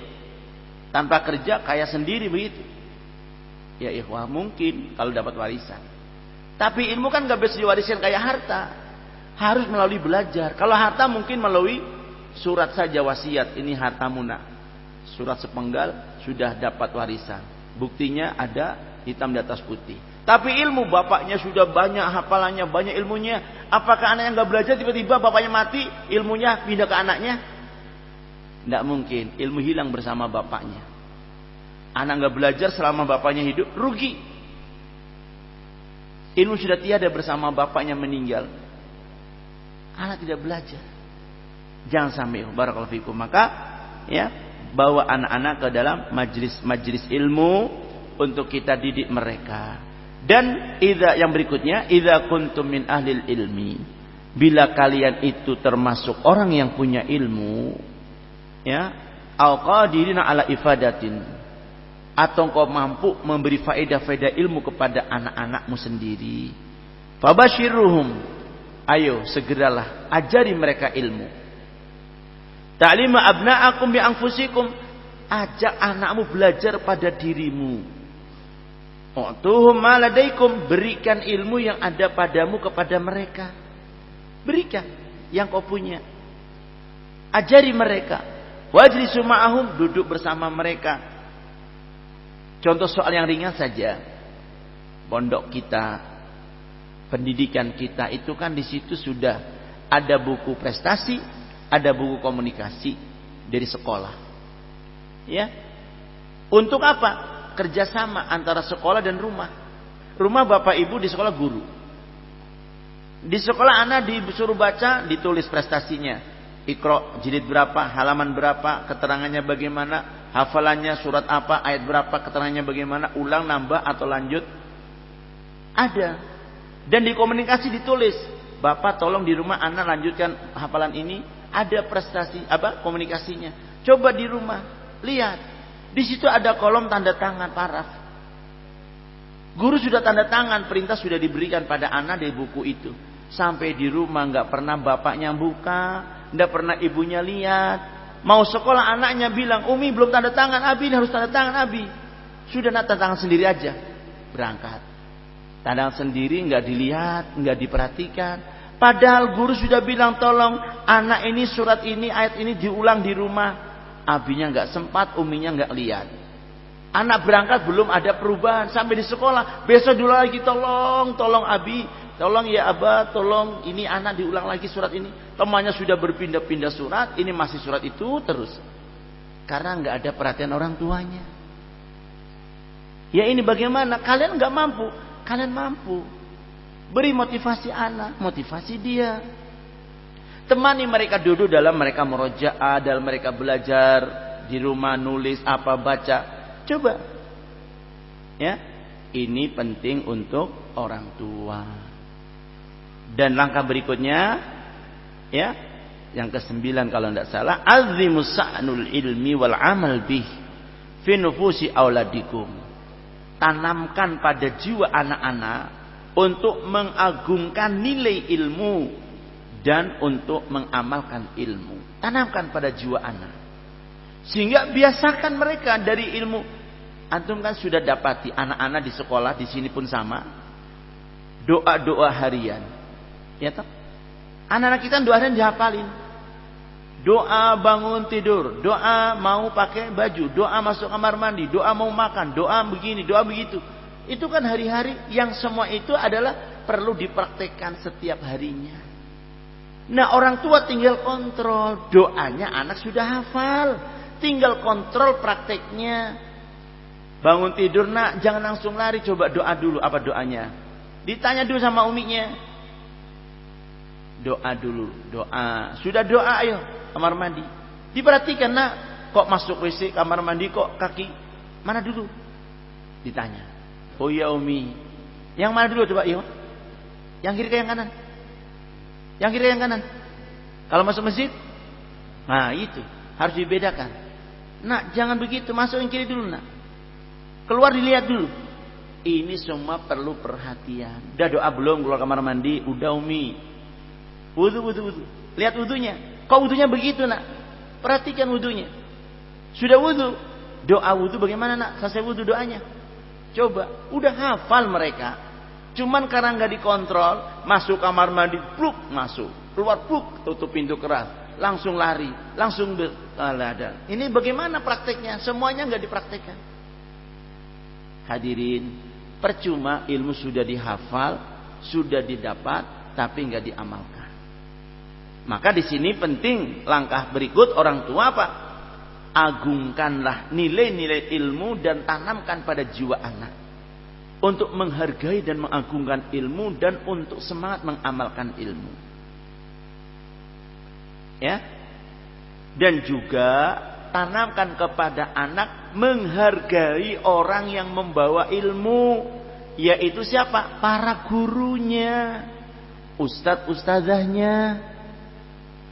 Tanpa kerja kaya sendiri begitu. Ya ikhwah, mungkin kalau dapat warisan. Tapi ilmu kan gak bisa diwariskan kayak harta. Harus melalui belajar. Kalau harta mungkin melalui surat saja wasiat. Ini hartamu nak. Surat sepenggal sudah dapat warisan. Buktinya ada hitam di atas putih. Tapi ilmu bapaknya sudah banyak hafalannya, banyak ilmunya. Apakah anaknya gak belajar tiba-tiba bapaknya mati, ilmunya pindah ke anaknya? Tidak mungkin. Ilmu hilang bersama bapaknya. Anak gak belajar selama bapaknya hidup, rugi. Ilmu sudah tiada bersama bapaknya meninggal. Anak tidak belajar. Jangan sampai, barakallahu fikum. Maka ya, bawa anak-anak ke dalam majlis ilmu untuk kita didik mereka. Dan yang berikutnya, idza kuntum min ahlil ilmi, bila kalian itu termasuk orang yang punya ilmu, ya, au qadirina ala ifadatin, atau engkau mampu memberi faedah-faedah ilmu kepada anak-anakmu sendiri, fabashiruhum, ayo segeralah ajari mereka ilmu. Ta'lima abna'akum bi anfusikum, ajak anakmu belajar pada dirimu. U'tuhum ma ladaikum, berikan ilmu yang ada padamu kepada mereka. Berikan yang kau punya. Ajari mereka. Wajlisu ma'ahum, duduk bersama mereka. Contoh soal yang ringan saja. Pondok kita, pendidikan kita itu kan di situ sudah ada buku prestasi, ada buku komunikasi dari sekolah. Ya. Untuk apa? Kerjasama antara sekolah dan rumah. Rumah bapak ibu, di sekolah guru. Di sekolah anak disuruh baca, ditulis prestasinya. Iqra jilid berapa, halaman berapa, keterangannya bagaimana, hafalannya surat apa, ayat berapa, keterangannya bagaimana, ulang, nambah atau lanjut. Ada. Dan di komunikasi ditulis, bapak tolong di rumah anak lanjutkan hafalan ini. Ada prestasi komunikasinya. Coba di rumah lihat. Di situ ada kolom tanda tangan paraf. Guru sudah tanda tangan, perintah sudah diberikan pada anak dari buku itu. Sampai di rumah nggak pernah bapaknya buka, nggak pernah ibunya lihat. Mau sekolah anaknya bilang, Umi belum tanda tangan, Abi harus tanda tangan Abi. Sudah nak tanda tangan sendiri aja, berangkat. Tanda tangan sendiri nggak dilihat, nggak diperhatikan. Padahal guru sudah bilang, tolong anak ini surat ini ayat ini diulang di rumah. Abinya nggak sempat, uminya nggak lihat. Anak berangkat belum ada perubahan sampai di sekolah. Besok dulu lagi, tolong Abi, tolong ya Abah, tolong ini anak diulang lagi surat ini. Temannya sudah berpindah-pindah surat, ini masih surat itu terus. Karena nggak ada perhatian orang tuanya. Ya ini bagaimana? Kalian nggak mampu, kalian mampu. Beri motivasi anak, motivasi dia. Temani mereka duduk dalam mereka murojaah, dalam mereka belajar di rumah, nulis apa, baca. Coba. Ya. Ini penting untuk orang tua. Dan langkah berikutnya, ya, yang ke-9 kalau tidak salah, azimus sa'nul ilmi wal amal bih fi nufusi auladikum. Tanamkan pada jiwa anak-anak untuk mengagungkan nilai ilmu dan untuk mengamalkan ilmu. Tanamkan pada jiwa anak. Sehingga biasakan mereka dari ilmu. Antum kan sudah dapati anak-anak di sekolah, di sini pun sama. Doa-doa harian. Ya toh? Anak-anak kita doa harian dihafalin. Doa bangun tidur, doa mau pakai baju, doa masuk kamar mandi, doa mau makan, doa begini, doa begitu. Itu kan hari-hari yang semua itu adalah perlu dipraktekkan setiap harinya. Nah orang tua tinggal kontrol. Doanya anak sudah hafal, tinggal kontrol prakteknya. Bangun tidur nak, jangan langsung lari, coba doa dulu. Apa doanya? Ditanya dulu sama uminya. Doa dulu, doa. Sudah doa, ayo kamar mandi. Diperhatikan nak, kok masuk WC kamar mandi kok kaki mana dulu? Ditanya. Oh ya Umi. Yang mana dulu coba? Iya. Yang kiri ke yang kanan. Yang kiri ke yang kanan. Kalau masuk masjid, nah itu harus dibedakan. Nak, jangan begitu. Masuk yang kiri dulu, nak. Keluar dilihat dulu. Ini semua perlu perhatian. Udah doa belum keluar kamar mandi? Udah Umi. Wudu. Lihat wudunya. Kok wudunya begitu, nak? Perhatikan wudunya. Sudah wudu. Doa wudu bagaimana, nak? Selesai wudu doanya. Coba. Udah hafal mereka. Cuman karena nggak dikontrol, masuk kamar mandi, pluk masuk. Keluar pluk, tutup pintu keras. Langsung lari. Langsung ada. Ini bagaimana prakteknya? Semuanya nggak dipraktekkan. Hadirin, percuma ilmu sudah dihafal, sudah didapat, tapi nggak diamalkan. Maka di sini penting langkah berikut orang tua apa? Agungkanlah nilai-nilai ilmu dan tanamkan pada jiwa anak untuk menghargai dan mengagungkan ilmu dan untuk semangat mengamalkan ilmu. Ya. Dan juga tanamkan kepada anak menghargai orang yang membawa ilmu, yaitu siapa? Para gurunya, ustadz-ustadzahnya.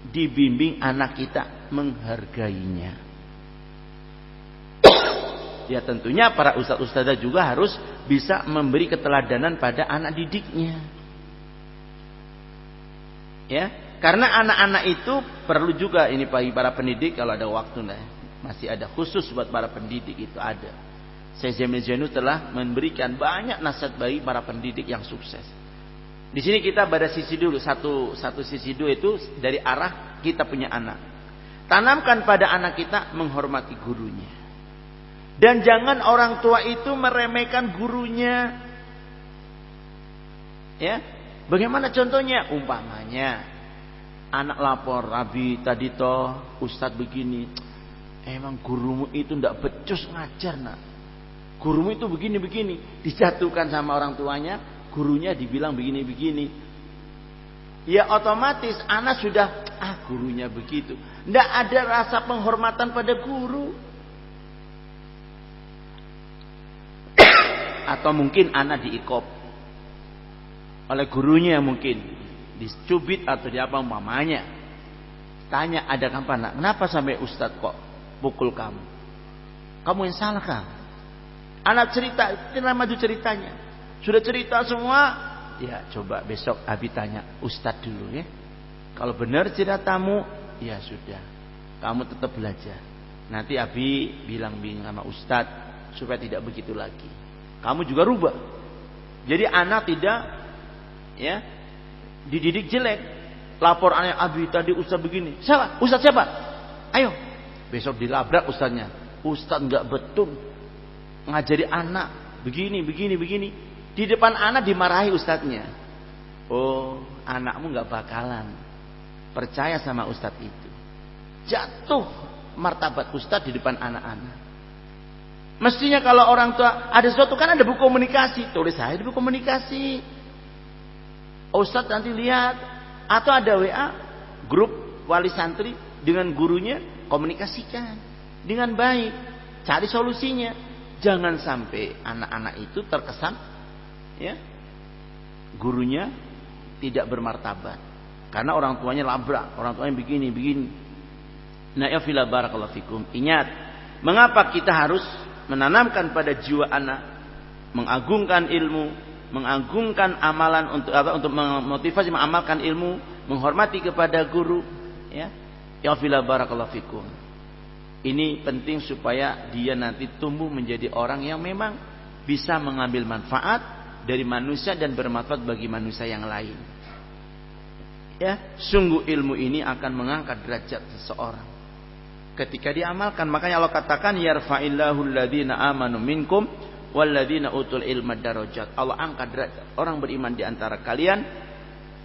Dibimbing anak kita menghargainya. Ya tentunya para ustadz-ustadzah juga harus bisa memberi keteladanan pada anak didiknya. Ya, karena anak-anak itu perlu juga ini bagi para pendidik kalau ada waktu masih ada khusus buat para pendidik itu ada. Syekh Jamil Zainu telah memberikan banyak nasihat bagi para pendidik yang sukses. Di sini kita pada sisi dulu satu sisi dulu itu dari arah kita punya anak. Tanamkan pada anak kita menghormati gurunya. Dan jangan orang tua itu meremehkan gurunya. Ya. Bagaimana contohnya? Umpamanya anak lapor, Abi tadi toh ustadz begini. Emang gurumu itu ndak becus ngajar, nak. Gurumu itu begini-begini. Dijatuhkan sama orang tuanya, gurunya dibilang begini-begini. Ya otomatis anak sudah, gurunya begitu. Ndak ada rasa penghormatan pada guru. Atau mungkin anak diikop oleh gurunya, mungkin dicubit atau diapa umpamanya. Tanya, ada kapan, nak? Kenapa sampai ustadz kok pukul kamu? Kamu yang salah kan? Anak cerita, itu maju ceritanya. Sudah cerita semua, ya coba besok Abi tanya ustadz dulu ya. Kalau benar ceritamu, ya sudah, kamu tetap belajar. Nanti Abi bilang sama ustadz supaya tidak begitu lagi. Kamu juga rubah. Jadi anak tidak ya dididik jelek. Lapor anak, Abi tadi ustadz begini. Siapa? Ustadz siapa? Ayo. Besok dilabrak ustadznya. Ustadz enggak betul ngajari anak begini. Di depan anak dimarahi ustadznya. Oh, anakmu enggak bakalan percaya sama ustadz itu. Jatuh martabat ustadz di depan anak-anak. Mestinya kalau orang tua ada sesuatu kan ada buku komunikasi, tulis aja di buku komunikasi. Ustadz nanti lihat, atau ada WA grup wali santri dengan gurunya, komunikasikan dengan baik, cari solusinya. Jangan sampai anak-anak itu terkesan ya gurunya tidak bermartabat karena orang tuanya labrak, orang tuanya begini. Nah ya fila barakallahu fikum. Ingat, mengapa kita harus menanamkan pada jiwa anak mengagungkan ilmu, mengagungkan amalan untuk apa? Untuk memotivasi mengamalkan ilmu, menghormati kepada guru, ya. Ya fila barakallahu fikum. Ini penting supaya dia nanti tumbuh menjadi orang yang memang bisa mengambil manfaat dari manusia dan bermanfaat bagi manusia yang lain. Ya, sungguh ilmu ini akan mengangkat derajat seseorang ketika diamalkan. Makanya Allah katakan yarfa'illahu alladhina amanu minkum walladzina utul ilma darajat. Allah angkat derajat orang beriman di antara kalian,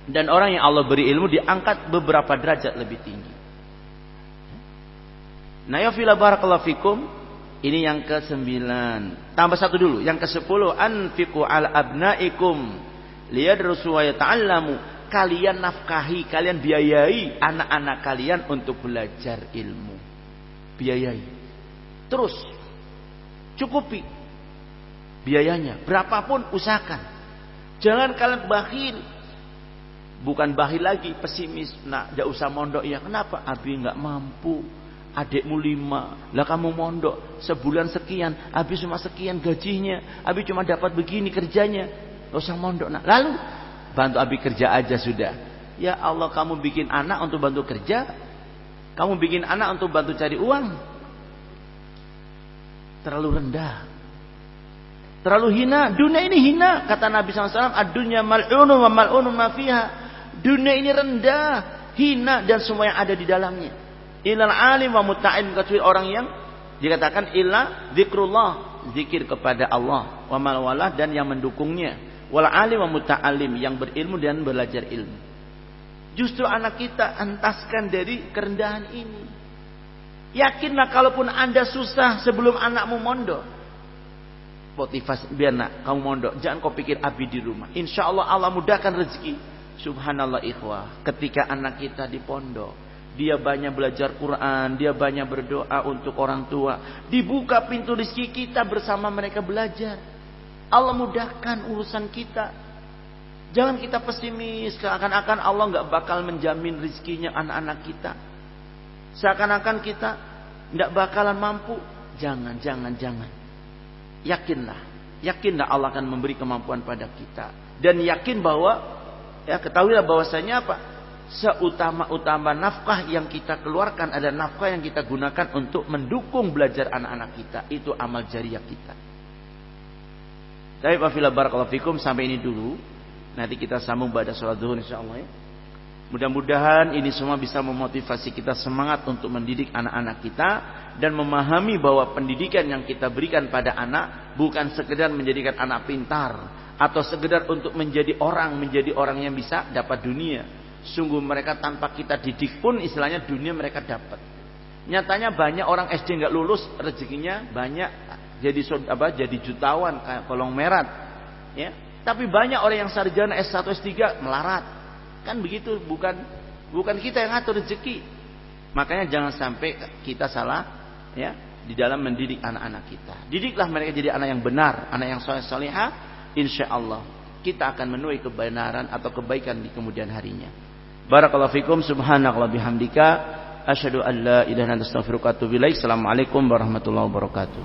dan orang yang Allah beri ilmu diangkat beberapa derajat lebih tinggi. Nah ya fila barakallahu fikum. Ini yang ke-9. Tambah satu dulu, yang ke-10, anfiqu ala abnaikum liyadrusu wa yata'allamu. Kalian nafkahi, kalian biayai anak-anak kalian untuk belajar ilmu. Biayai. Terus cukupi. biayanya. Berapapun usahakan. Jangan kalian bakhil. Bukan bakhil lagi, pesimis. Nah, tidak usah mondok. Ya kenapa? Abi nggak mampu. Adikmu 5. Lah kamu mondok sebulan sekian. Abi cuma sekian gajinya. Abi cuma dapat begini kerjanya. Nggak usah mondok. Nah, lalu bantu Abi kerja aja sudah. Ya Allah, kamu bikin anak untuk bantu kerja. Kamu bikin anak untuk bantu cari uang. Terlalu rendah. Terlalu hina. Dunia ini hina. Kata Nabi SAW, ad-dunya mal'unun wa mal'unun ma fiha. Dunia ini rendah, hina, dan semua yang ada di dalamnya. Ilal alim wa muta'in, kecuali orang yang dikatakan illa zikrullah, zikir kepada Allah, wa mal wala, dan yang mendukungnya, wal alim wa muta'alim, yang berilmu dan belajar ilmu. Justru anak kita entaskan dari kerendahan ini. Yakinlah kalaupun Anda susah sebelum anakmu mondok, motivasi, biar nak kamu mondok, jangan kau pikir Abi di rumah. Insya Allah Allah mudahkan rezeki. Subhanallah ikhwah, ketika anak kita di pondok, dia banyak belajar Quran, dia banyak berdoa untuk orang tua, dibuka pintu rezeki kita bersama mereka belajar. Allah mudahkan urusan kita. Jangan kita pesimis, seakan-akan Allah nggak bakal menjamin rezekinya anak-anak kita. Seakan-akan kita nggak bakalan mampu. Jangan. Yakinlah Allah akan memberi kemampuan pada kita. Dan yakin bahwa, ya ketahuilah bahwasanya apa? Seutama-utama nafkah yang kita keluarkan adalah nafkah yang kita gunakan untuk mendukung belajar anak-anak kita. Itu amal jariah kita. Tapi wafillah barakallahu fikum, sampai ini dulu. Nanti kita sambung pada sholat zuhur insyaallah ya. Mudah-mudahan ini semua bisa memotivasi kita semangat untuk mendidik anak-anak kita. Dan memahami bahwa pendidikan yang kita berikan pada anak bukan sekedar menjadikan anak pintar, atau sekedar untuk menjadi orang yang bisa dapat dunia. Sungguh mereka tanpa kita didik pun istilahnya dunia mereka dapat. Nyatanya banyak orang SD nggak lulus, rezekinya banyak jadi jutawan kayak kolong merah, ya. Tapi banyak orang yang sarjana S1 S3 melarat. Kan begitu, bukan kita yang ngatur rezeki. Makanya jangan sampai kita salah, ya, di dalam mendidik anak-anak kita. Didiklah mereka jadi anak yang benar, anak yang saleh-salehah. Insyaallah kita akan menuai kebenaran atau kebaikan di kemudian harinya. Barakallahu fikum, subhanakallah bihamdika, asyhadu an la ilaha illa anta astaghfiruka wa atubu ilaik. Assalamualaikum warahmatullahi wabarakatuh.